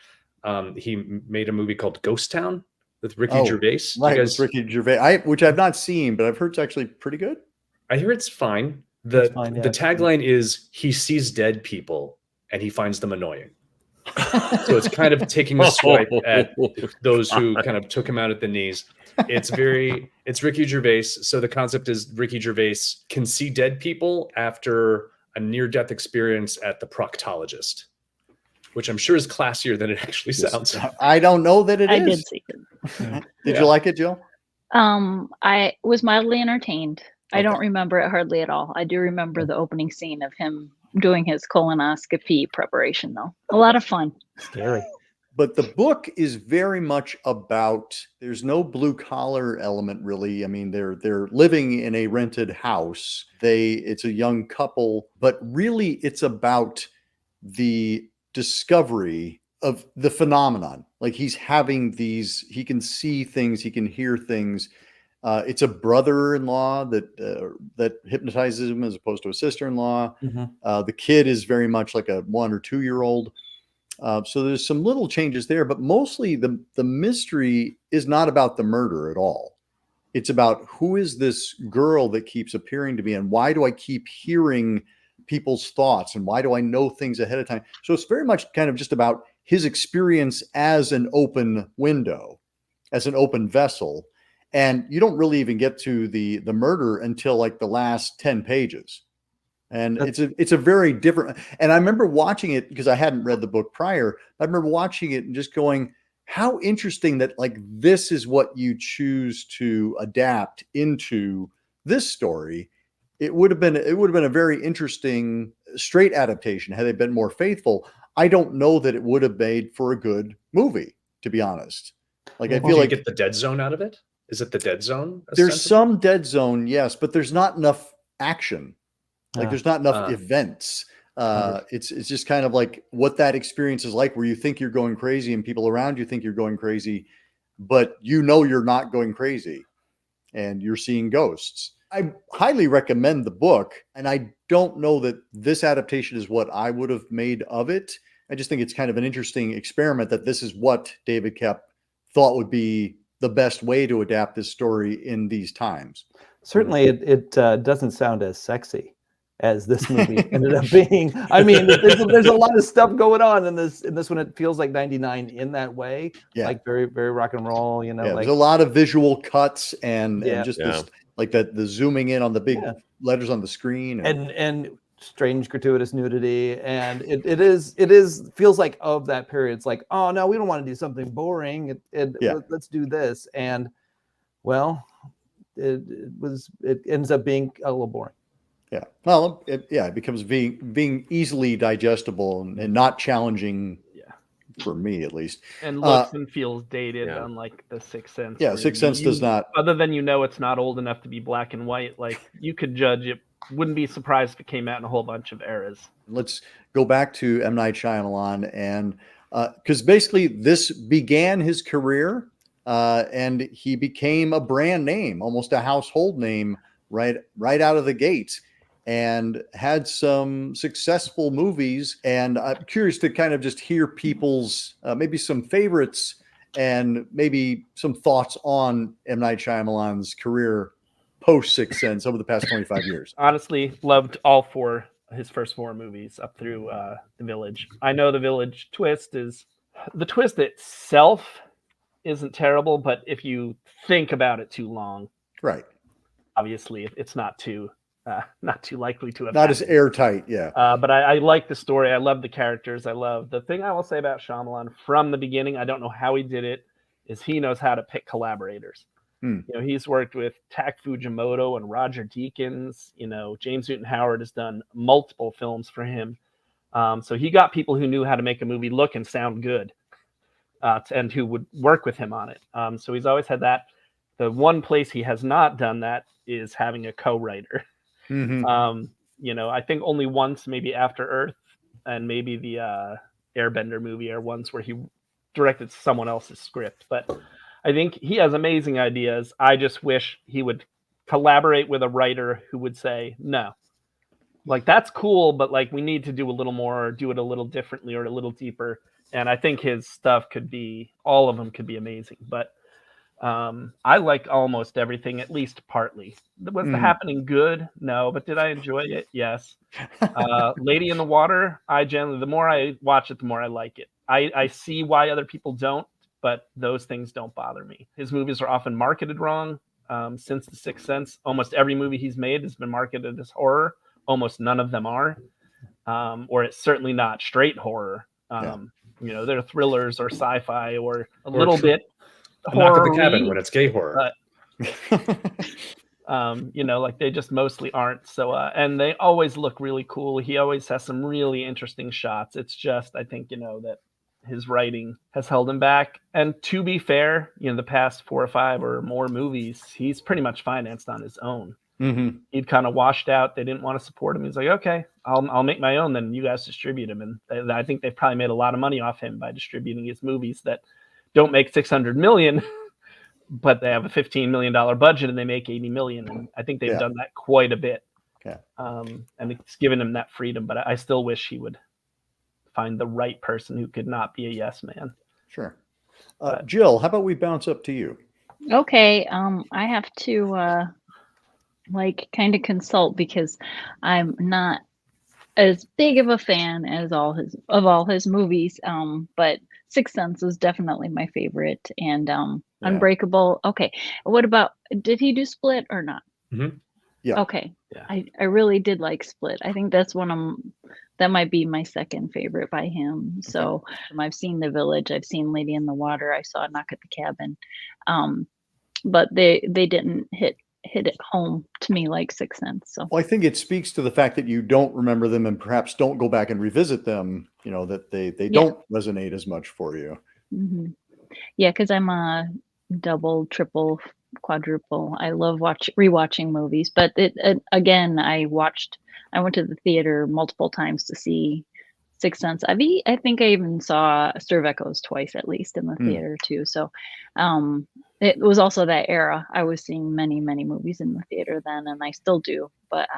he made a movie called Ghost Town with Ricky Gervais. Right, with Ricky Gervais, which I've not seen, but I've heard it's actually pretty good. I hear it's fine. The tagline is he sees dead people and he finds them annoying. So it's kind of taking a swipe at those who kind of took him out at the knees. It's Ricky Gervais. So the concept is Ricky Gervais can see dead people after a near-death experience at the proctologist, which I'm sure is classier than it actually sounds. I don't know that it is. I did see it. Did you like it, Jill? I was mildly entertained. I don't remember it hardly at all. I do remember the opening scene of him doing his colonoscopy preparation, though. A lot of fun. Scary. But the book is very much about, there's no blue collar element really. I mean, they're living in a rented house. It's a young couple, but really it's about the discovery of the phenomenon. Like he's having these, he can see things, he can hear things. It's a brother-in-law that hypnotizes him as opposed to a sister-in-law. The kid is very much like a 1 or 2 year old. So there's some little changes there, but mostly the mystery is not about the murder at all. It's about who is this girl that keeps appearing to me, and why do I keep hearing people's thoughts, and why do I know things ahead of time? So it's very much kind of just about his experience as an open window, as an open vessel. And you don't really even get to the murder until like the last 10 pages. And it's a very different, and I remember watching it because I hadn't read the book prior. I remember watching it and just going, how interesting that like this is what you choose to adapt into this story. It would have been a very interesting straight adaptation had they been more faithful. I don't know that it would have made for a good movie, to be honest. Like I feel like get the dead zone out of it. Is it the dead zone? There's some dead zone, yes, but there's not enough action. Like there's not enough events. It's just kind of like what that experience is like, where you think you're going crazy and people around you think you're going crazy, but you know you're not going crazy and you're seeing ghosts. I highly recommend the book, and I don't know that this adaptation is what I would have made of it. I just think it's kind of an interesting experiment that this is what David Koepp thought would be the best way to adapt this story in these times. Certainly, it doesn't sound as sexy as this movie ended up being. I mean, there's a lot of stuff going on in this one. It feels like 99 in that way, like very, very rock and roll. You know, like there's a lot of visual cuts and just this, like the zooming in on the big letters on the screen, and strange gratuitous nudity, and it feels like of that period. It's like, oh no, we don't want to do something boring. Let's do this, and well, it ends up being a little boring. Yeah. Well, it becomes being easily digestible and not challenging. For me, at least. And looks and feels dated, unlike The Sixth Sense. Yeah, Sixth Sense does not. Other than it's not old enough to be black and white. Like you could judge it. Wouldn't be surprised if it came out in a whole bunch of eras. Let's go back to M. Night Shyamalan, and because basically this began his career, and he became a brand name, almost a household name, right out of the gates. And had some successful movies. And I'm curious to kind of just hear people's maybe some favorites and maybe some thoughts on M. Night Shyamalan's career post Sixth Sense over the past 25 years. Honestly, loved all his first 4 movies up through The Village. I know The Village the twist itself isn't terrible, but if you think about it too long, right? Obviously, it's not too likely to have not as airtight, but I like the story. I love the characters. I love the thing I will say about Shyamalan from the beginning. I don't know how he did it. Is he knows how to pick collaborators. You know, he's worked with Tak Fujimoto and Roger Deakins. You know, James Newton Howard has done multiple films for him. So he got people who knew how to make a movie look and sound good, and who would work with him on it. So he's always had that. The one place he has not done that is having a co-writer. You know, I think only once, maybe After Earth and maybe the Airbender movie are ones where he directed someone else's script. But I think he has amazing ideas. I just wish he would collaborate with a writer who would say, no, like that's cool, but like we need to do a little more, or do it a little differently or a little deeper. And I think his stuff all of them could be amazing. But I like almost everything, at least partly. Was The Happening good? No, but did I enjoy it? Yes. Lady in the Water, the more I watch it, the more I like it. I see why other people don't, but those things don't bother me. His movies are often marketed wrong. Since The Sixth Sense, almost every movie he's made has been marketed as horror. Almost none of them are, or it's certainly not straight horror. You know, they're thrillers or sci-fi or a little bit. Knock at the Cabin when it's gay horror. You know, like they just mostly aren't. So, and they always look really cool. He always has some really interesting shots. It's just, I think, you know, that his writing has held him back. And to be fair, you know, the past 4 or 5 or more movies, he's pretty much financed on his own. He'd kind of washed out. They didn't want to support him. He's like, okay, I'll make my own. Then you guys distribute him. And I think they've probably made a lot of money off him by distributing his movies that don't make 600 million, but they have a $15 million budget and they make 80 million. And I think they've done that quite a bit. Okay. And it's given him that freedom, but I still wish he would find the right person who could not be a yes man. Sure. Jill, how about we bounce up to you? Okay, I have to kind of consult because I'm not as big of a fan as all his movies. But Sixth Sense is definitely my favorite, and Unbreakable. Okay, what about, did he do Split or not? Mm-hmm. Yeah. Okay. Yeah. I really did like Split. I think that's that might be my second favorite by him. So I've seen The Village, I've seen Lady in the Water, I saw Knock at the Cabin. But they didn't hit it home to me like Sixth Sense. So Well, I think it speaks to the fact that you don't remember them and perhaps don't go back and revisit them, that they don't resonate as much for you. Mm-hmm. Yeah, because I'm a double, triple, quadruple. I love rewatching movies, but again, I went to the theater multiple times to see Sixth Sense. I think I even saw Stir of Echoes twice at least in the theater too. So it was also that era. I was seeing many, many movies in the theater then, and I still do, but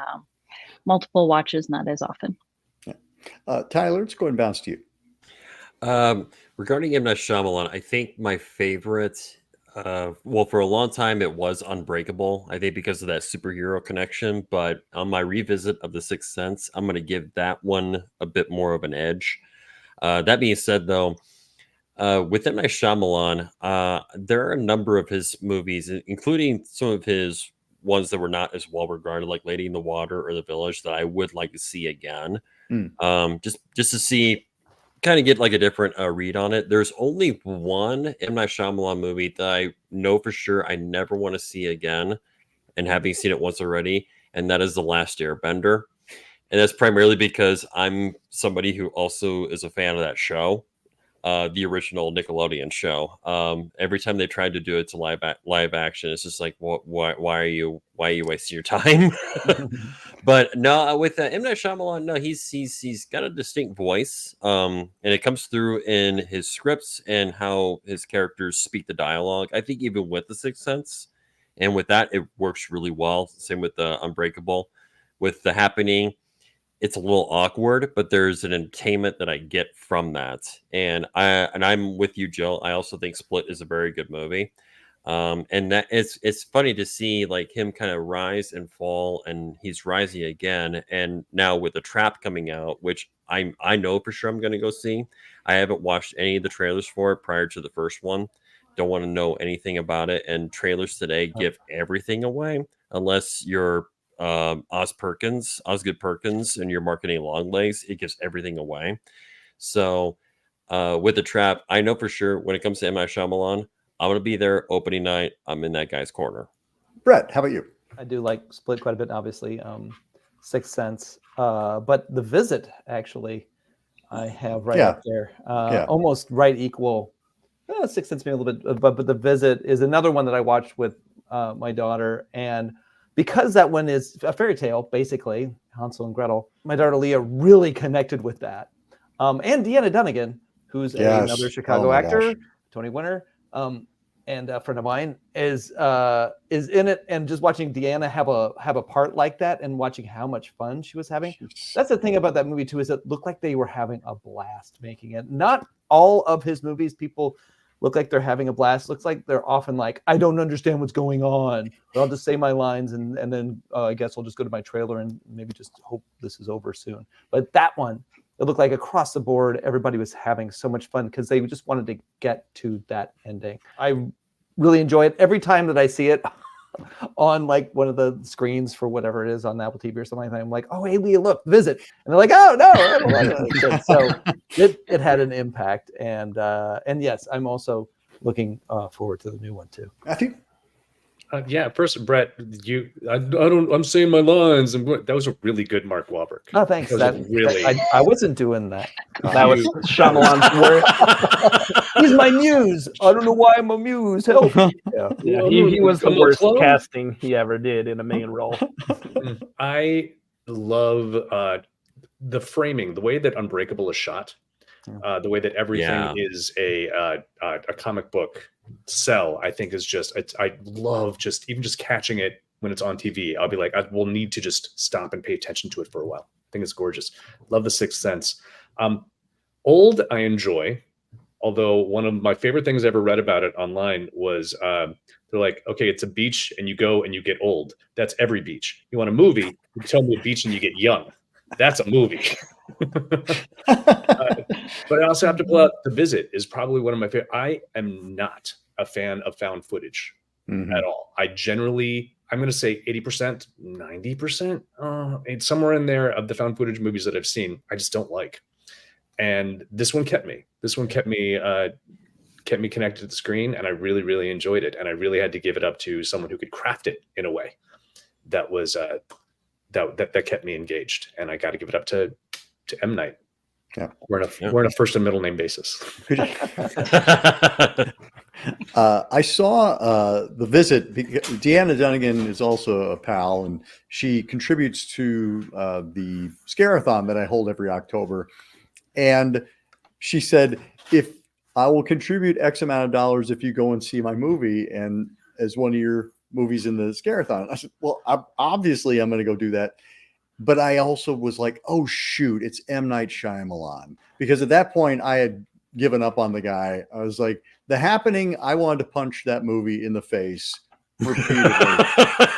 multiple watches, not as often. Yeah. Tyler, let's go and bounce to you. Regarding M. Night Shyamalan, I think my favorite, for a long time it was Unbreakable. I think because of that superhero connection. But on my revisit of The Sixth Sense, I'm going to give that one a bit more of an edge. That being said, though, with M. Night Shyamalan, there are a number of his movies, including some of his ones that were not as well regarded, like Lady in the Water or The Village, that I would like to see again. Just to see, kind of get like a different read on it. There's only one M. Night Shyamalan movie that I know for sure I never want to see again, and having seen it once already, and that is The Last Airbender. And that's primarily because I'm somebody who also is a fan of that show, the original Nickelodeon show. Every time they tried to do it to live action, it's just like, why are you wasting your time? But no, with M. Night Shyamalan, no, he's got a distinct voice, and it comes through in his scripts and how his characters speak the dialogue. I think even with The Sixth Sense, and with that, it works really well. Same with the Unbreakable. With The Happening, it's a little awkward, but there's an entertainment that I get from that. And I'm with you, Jill. I also think Split is a very good movie. And that it's funny to see like him kind of rise and fall, and he's rising again. And now with The Trap coming out, which I know for sure I'm going to go see. I haven't watched any of the trailers for it prior to the first one. Don't want to know anything about it. And trailers today give everything away unless you're Osgood Perkins, and you're marketing long legs. It gives everything away. So with The Trap, I know for sure when it comes to M. Night Shyamalan, I'm going to be there opening night. I'm in that guy's corner. Brett, how about you? I do like Split quite a bit, obviously. Sixth Sense. But The Visit, actually, I have right up there. Almost right equal. Sixth Sense maybe a little bit, but The Visit is another one that I watched with my daughter. And because that one is a fairy tale, basically, Hansel and Gretel, my daughter Leah really connected with that. And Deanna Dunnigan, who's another Chicago actor, Tony winner, and a friend of mine, is in it. And just watching Deanna have a part like that, and watching how much fun she was having. That's the thing about that movie too, is it looked like they were having a blast making it. Not all of his movies, people look like they're having a blast. Looks like they're often like, I don't understand what's going on, but I'll just say my lines and then I guess I'll just go to my trailer and maybe just hope this is over soon. But that one, it looked like across the board, everybody was having so much fun because they just wanted to get to that ending. I really enjoy it every time that I see it on like one of the screens for whatever it is on Apple TV or something like that. I'm like, oh, hey, Leah, look, Visit. And they're like, oh, no. I don't like it. So it had an impact. And yes, I'm also looking forward to the new one too. Matthew? Yeah, first, Brett, I'm saying my lines. That was a really good Mark Wahlberg. Oh, thanks. That was really. I wasn't doing that. That was Shyamalan's work. He's my muse. I don't know why I'm a muse. Help me. Yeah. Yeah, he was the worst casting he ever did in a main role. I love the framing, the way that Unbreakable is shot, the way that everything is a comic book cell. I think is just I love even just catching it when it's on TV. I'll be like, I will need to just stop and pay attention to it for a while. I think it's gorgeous. Love The Sixth Sense. Old, I enjoy. Although one of my favorite things I ever read about it online was they're like, okay, it's a beach and you go and you get old. That's every beach. You want a movie, you tell me a beach and you get young. That's a movie. But I also have to pull out The Visit is probably one of my favorite. I am not a fan of found footage at all. I'm going to say 80%, 90%. It's somewhere in there of the found footage movies that I've seen. I just don't like. And this one kept me. This one kept me connected to the screen, and I really, really enjoyed it. And I really had to give it up to someone who could craft it in a way that was that kept me engaged. And I got to give it up to M. Night. Yeah, we're in a first and middle name basis. I saw The Visit. Deanna Dunnigan is also a pal, and she contributes to the Scarathon that I hold every October. And she said, if I will contribute X amount of dollars if you go and see my movie and as one of your movies in the Scarathon. I said, well, obviously I'm going to go do that. But I also was like, oh, shoot, it's M. Night Shyamalan. Because at that point, I had given up on the guy. I was like, The Happening, I wanted to punch that movie in the face repeatedly.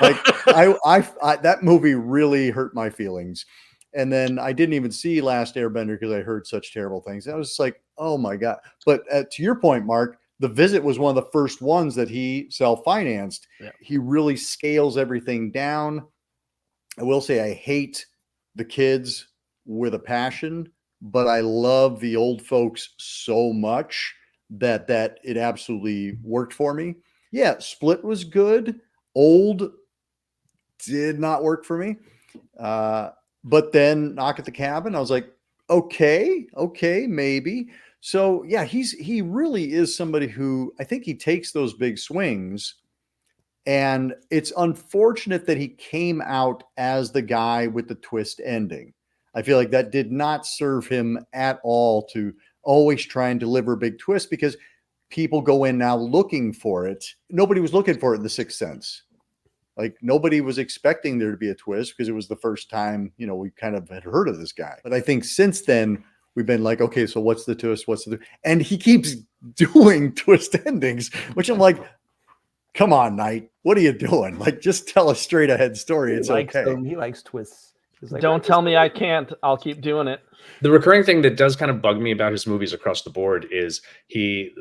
Like, I that movie really hurt my feelings. And then I didn't even see Last Airbender because I heard such terrible things. I was just like, oh, my God. But to your point, Mark, The Visit was one of the first ones that he self-financed. Yeah. He really scales everything down. I will say I hate the kids with a passion, but I love the old folks so much that it absolutely worked for me. Yeah, Split was good. Old did not work for me. But then Knock at the Cabin, I was like, okay, maybe. So yeah, he really is somebody who I think he takes those big swings. And it's unfortunate that he came out as the guy with the twist ending. I feel like that did not serve him at all to always try and deliver a big twist, because people go in now looking for it. Nobody was looking for it in The Sixth Sense. Like, nobody was expecting there to be a twist because it was the first time, we kind of had heard of this guy. But I think since then we've been like, okay, so what's the twist? And he keeps doing twist endings, which I'm like, come on, Knight. What are you doing? Like, just tell a straight ahead story. It's okay. He likes twists. Like, don't tell me I can't. I'll keep doing it. The recurring thing that does kind of bug me about his movies across the board is he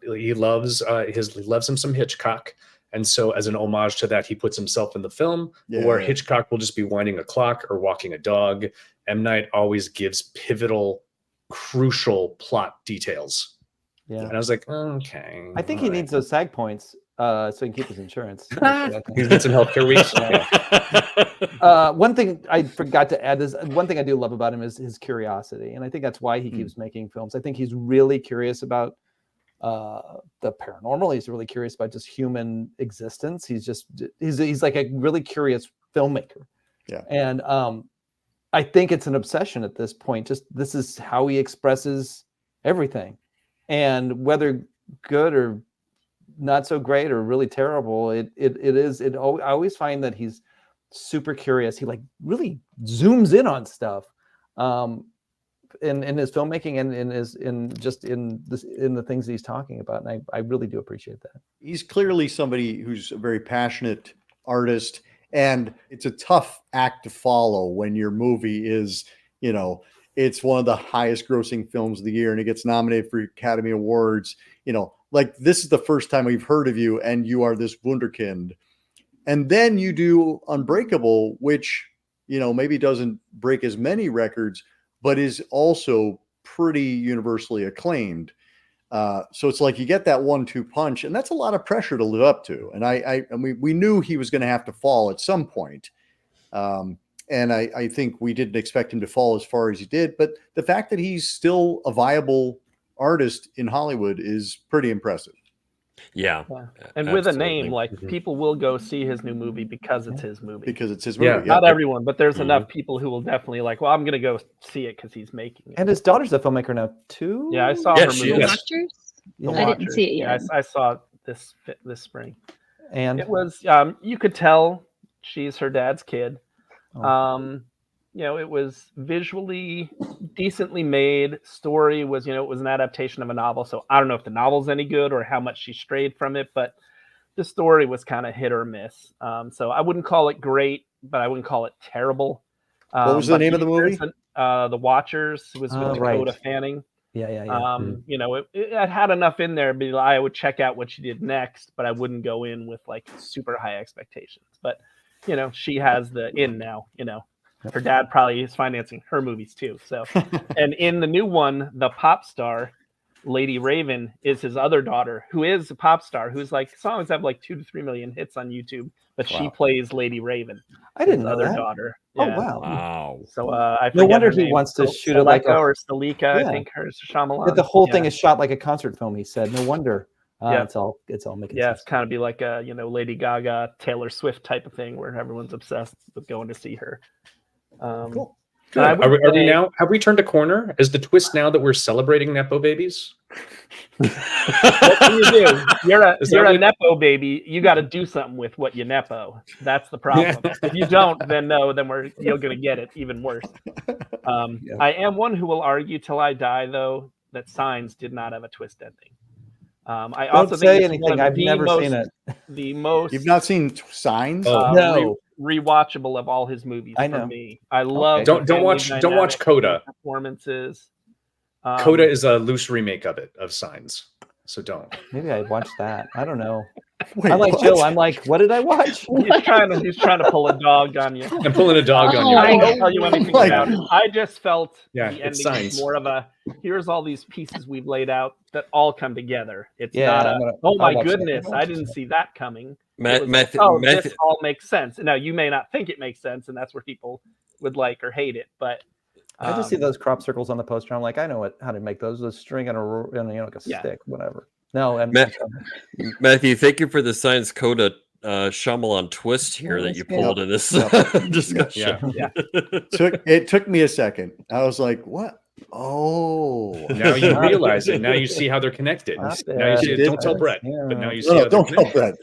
loves him some Hitchcock. And so as an homage to that, he puts himself in the film, where Hitchcock will just be winding a clock or walking a dog. M. Night always gives pivotal, crucial plot details. Yeah. And I was like, okay. I think he needs those SAG points so he can keep his insurance. He needs some healthcare weeks. One thing I forgot to add is one thing I do love about him is his curiosity. And I think that's why he keeps making films. I think he's really curious about the paranormal. He's really curious about just human existence. He's like a really curious filmmaker. Yeah. And I think it's an obsession at this point. Just this is how he expresses everything. And whether good or not so great or really terrible, I always find that he's super curious. He like really zooms in on stuff in his filmmaking and in the things that he's talking about. And I really do appreciate that. He's clearly somebody who's a very passionate artist, and it's a tough act to follow when your movie is, it's one of the highest grossing films of the year and it gets nominated for Academy Awards. Like, this is the first time we've heard of you and you are this wunderkind. And then you do Unbreakable, which, maybe doesn't break as many records, but is also pretty universally acclaimed. So it's like you get that 1-2 punch, and that's a lot of pressure to live up to. And we knew he was going to have to fall at some point. And I think we didn't expect him to fall as far as he did. But the fact that he's still a viable artist in Hollywood is pretty impressive. Yeah. And with a name, like people will go see his new movie because it's his movie. Because it's his movie. Yeah. Not everyone, but there's enough people who will definitely like, well, I'm going to go see it because he's making it. And his daughter's a filmmaker now too. Yeah, I saw Yeah, her she movie. is. Watchers? The I didn't Watchers. see it Yeah, yet. I saw it this spring. And It was you could tell she's her dad's kid. It was visually decently made. Story was, it was an adaptation of a novel. So I don't know if the novel's any good or how much she strayed from it, but the story was kind of hit or miss. So I wouldn't call it great, but I wouldn't call it terrible. What was the name of the movie? The Watchers was with Dakota Fanning. Yeah. It had enough in there, but I would check out what she did next, but I wouldn't go in with like super high expectations. But she has the in now. Her dad probably is financing her movies too. So, and in the new one, the pop star Lady Raven is his other daughter, who is a pop star, who's like songs have like 2 to 3 million hits on YouTube, but she plays Lady Raven. I didn't know other that. daughter. Oh Yeah. wow! Wow. So I No forget wonder her he name. wants to shoot it like or Stalika, Yeah. I think hers Shyamalan. But the whole thing is shot like a concert film. He said, "No wonder." Yeah. It's all making Yeah, sense. it's kind of be like a Lady Gaga, Taylor Swift type of thing where everyone's obsessed with going to see her. Cool. and I would Are we say- now? Have we turned a corner? Is the twist now that we're celebrating Nepo babies? What can you do? You're a Is that what- Nepo baby. You got to do something with what you Nepo. That's the problem. If you don't, then you're going to get it even worse. I am one who will argue till I die, though, that Signs did not have a twist ending. I also Don't say think it's one anything. of I've the never most- seen it. The most You've not seen Signs? Oh. No. rewatchable of all his movies. I for know. me. I love. Don't the watch family Coda. performances. Coda is a loose remake of Signs, so don't. Maybe I watched that. I don't know. Wait, I'm like what? Jill. I'm like, what did I watch? He's trying to pull a dog on you. I'm pulling a dog on Oh, you. I my don't tell you anything my about it. I just felt Yeah, the it's ending Signs. was more of a here's all these pieces we've laid out that all come together. It's Yeah, not I'll my watch that. goodness, I'll I watch didn't that. see that coming. Ma- It was like, Matthew- this all makes sense. Now you may not think it makes sense, and that's where people would like or hate it, but I just see those crop circles on the poster. I'm like, I know how to make those. A string and like a Yeah. stick, whatever. No, and Matthew, thank you for the Science Coda Shyamalan twist here Oh, that you that's pulled in this discussion. Yeah. It took me a second. I was like, what? Oh. Now you realize it. Now you see how they're connected. Not Now you see bad. it. Don't tell Yes, Brett, yeah. but now you see No, how they're don't tell connected. Brett.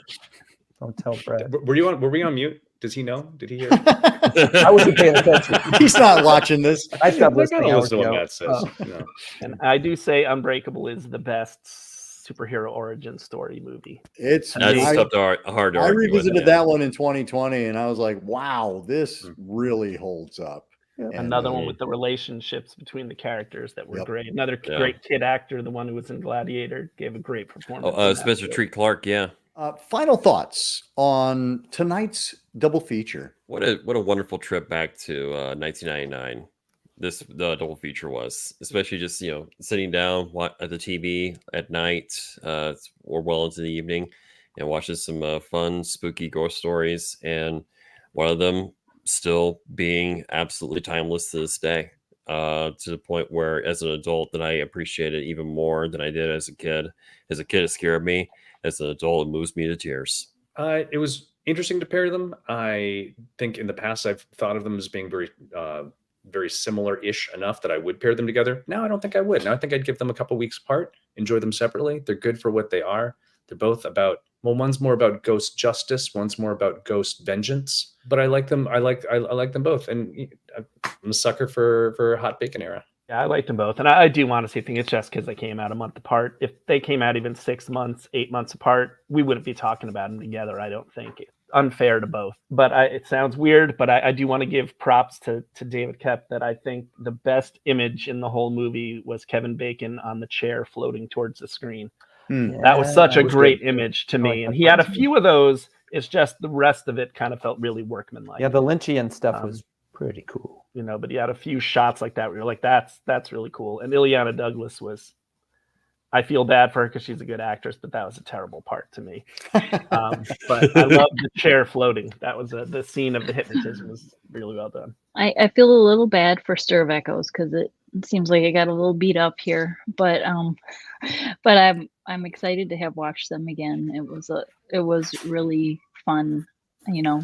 Don't tell Brett. Were we on mute? Does he know? Did he hear? I wasn't paying attention. He's not watching this. I stopped We're listening. gonna hours listen to what ago. Matt says. No. and I do say Unbreakable is the best superhero origin story movie. It's That's I, tough to hard to I argue with, revisited yeah. that one in 2020, and I was like, wow, this really holds up. Yeah. And, Another one with the relationships between the characters that were Yep. great. Another Yeah. great kid actor, the one who was in Gladiator, gave a great performance. in that Spencer too. Treat Clark, yeah. final thoughts on tonight's double feature. What a wonderful trip back to 1999. The double feature was, especially just sitting down at the TV at night or well into the evening and watching some fun spooky ghost stories, and one of them still being absolutely timeless to this day, to the point where as an adult that I appreciate it even more than I did as a kid. As a kid it scared me. As an adult it moves me to tears. It was interesting to pair them. I think in the past I've thought of them as being very similar-ish enough that I would pair them together. Now I don't think I would. Now I think I'd give them a couple weeks apart, enjoy them separately. They're good for what they are. They're both about, well, one's more about ghost justice, one's more about ghost vengeance. But I like them. I like them both. And I'm a sucker for hot bacon era. Yeah, I liked them both. And I do want to see things. It's just because they came out a month apart. If they came out even 6 months, 8 months apart, we wouldn't be talking about them together, I don't think. It's unfair to both. But it sounds weird, but I do want to give props to David Koepp that I think the best image in the whole movie was Kevin Bacon on the chair floating towards the screen. That was such a great image to me. And he had a few of those. It's just the rest of it kind of felt really workmanlike. Yeah, the Lynchian stuff was pretty cool. But he had a few shots like that where you're like, that's really cool. And Ileana Douglas was, I feel bad for her because she's a good actress, but that was a terrible part to me. But I love the chair floating. That was the scene of the hypnotism was really well done. I feel a little bad for Stir of Echoes because it seems like it got a little beat up here, but I'm excited to have watched them again. It was really fun,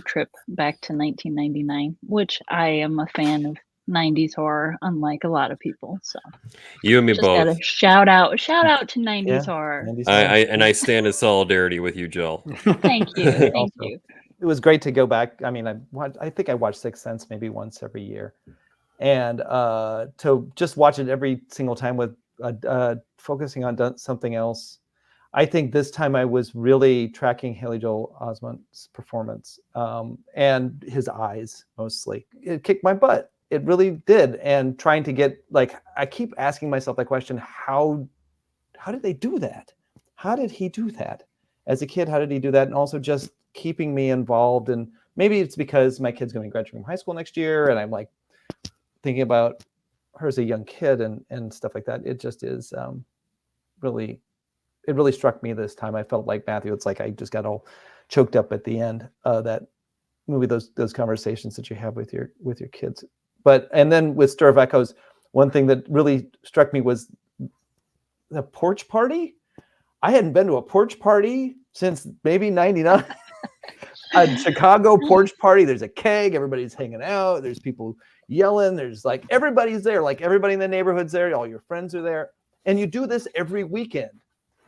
trip back to 1999, which I am a fan of 90s horror, unlike a lot of people. So You and me just both. gotta shout out to 90s Yeah, horror. 90s I stand in solidarity with you, Jill. Thank you, thank Also, you. It was great to go back. I mean, I think I watch Sixth Sense maybe once every year, and to just watch it every single time with focusing on something else. I think this time I was really tracking Haley Joel Osment's performance and his eyes mostly. It kicked my butt. It really did. And trying to get, like, I keep asking myself that question, how did they do that? How did he do that? As a kid, how did he do that? And also just keeping me involved. And maybe it's because my kid's going to graduate from high school next year. And I'm like thinking about her as a young kid and stuff like that. It just is it really struck me this time. I felt like Matthew, it's like I just got all choked up at the end of that movie, those conversations that you have with your kids. And then with Stir of Echoes, one thing that really struck me was the porch party. I hadn't been to a porch party since maybe 99. A Chicago porch party. There's a keg. Everybody's hanging out. There's people yelling. There's like, everybody's there. Like everybody in the neighborhood's there. All your friends are there. And you do this every weekend.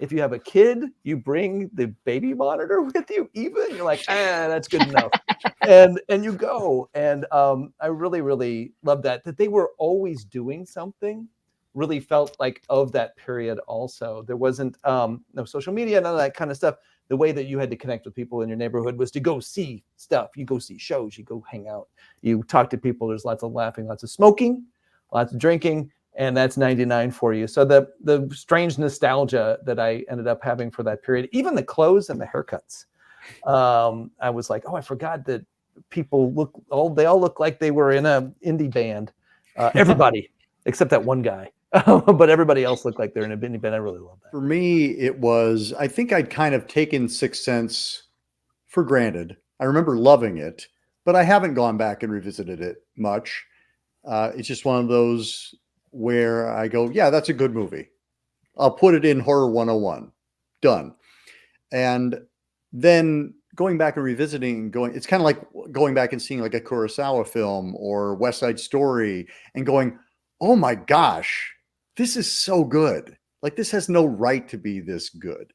If you have a kid, you bring the baby monitor with you. Even you're like, that's good enough, and you go. And I really, really love that they were always doing something. Really felt like of that period. Also, there wasn't no social media, none of that kind of stuff. The way that you had to connect with people in your neighborhood was to go see stuff. You go see shows. You go hang out. You talk to people. There's lots of laughing, lots of smoking, lots of drinking. And that's 99 for you. So the strange nostalgia that I ended up having for that period, even the clothes and the haircuts. I was like, I forgot that people they all look like they were in a indie band. Everybody, except that one guy. But everybody else looked like they're in a indie band. I really love that. For me, it was, I think I'd kind of taken Sixth Sense for granted. I remember loving it, but I haven't gone back and revisited it much. It's just one of those where I go, yeah, that's a good movie. I'll put it in Horror 101. Done. And then going back and revisiting, it's kind of like going back and seeing like a Kurosawa film or West Side Story and going, oh my gosh, this is so good. Like, this has no right to be this good.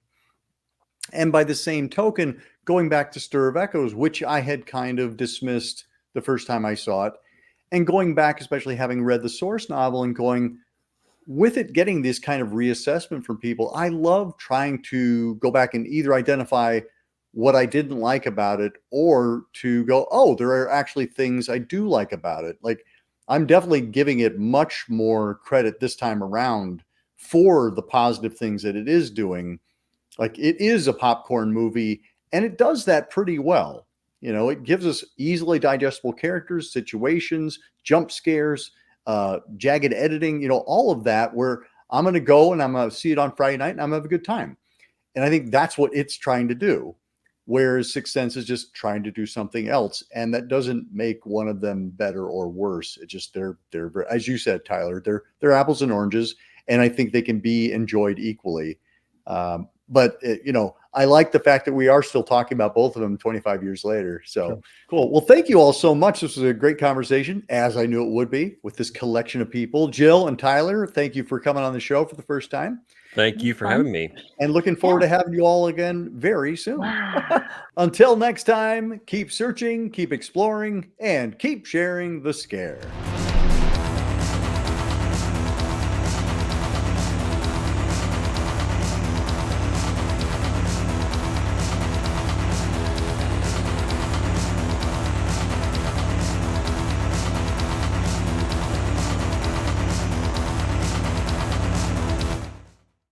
And by the same token, going back to Stir of Echoes, which I had kind of dismissed the first time I saw it, and going back, especially having read the source novel and going with it, getting this kind of reassessment from people, I love trying to go back and either identify what I didn't like about it or to go, oh, there are actually things I do like about it. Like, I'm definitely giving it much more credit this time around for the positive things that it is doing. Like, it is a popcorn movie and it does that pretty well. It gives us easily digestible characters, situations, jump scares, jagged editing, all of that, where I'm going to go and I'm going to see it on Friday night and I'm going to have a good time. And I think that's what it's trying to do. Whereas Sixth Sense is just trying to do something else. And that doesn't make one of them better or worse. It's just, they're, as you said, Tyler, they're apples and oranges. And I think they can be enjoyed equally. But I like the fact that we are still talking about both of them 25 years later. So sure. Cool. Well, thank you all so much. This was a great conversation, as I knew it would be, with this collection of people. Jill and Tyler, thank you for coming on the show for the first time. Thank you for having me. And looking forward to having you all again very soon. Wow. Until next time, keep searching, keep exploring, and keep sharing the scare.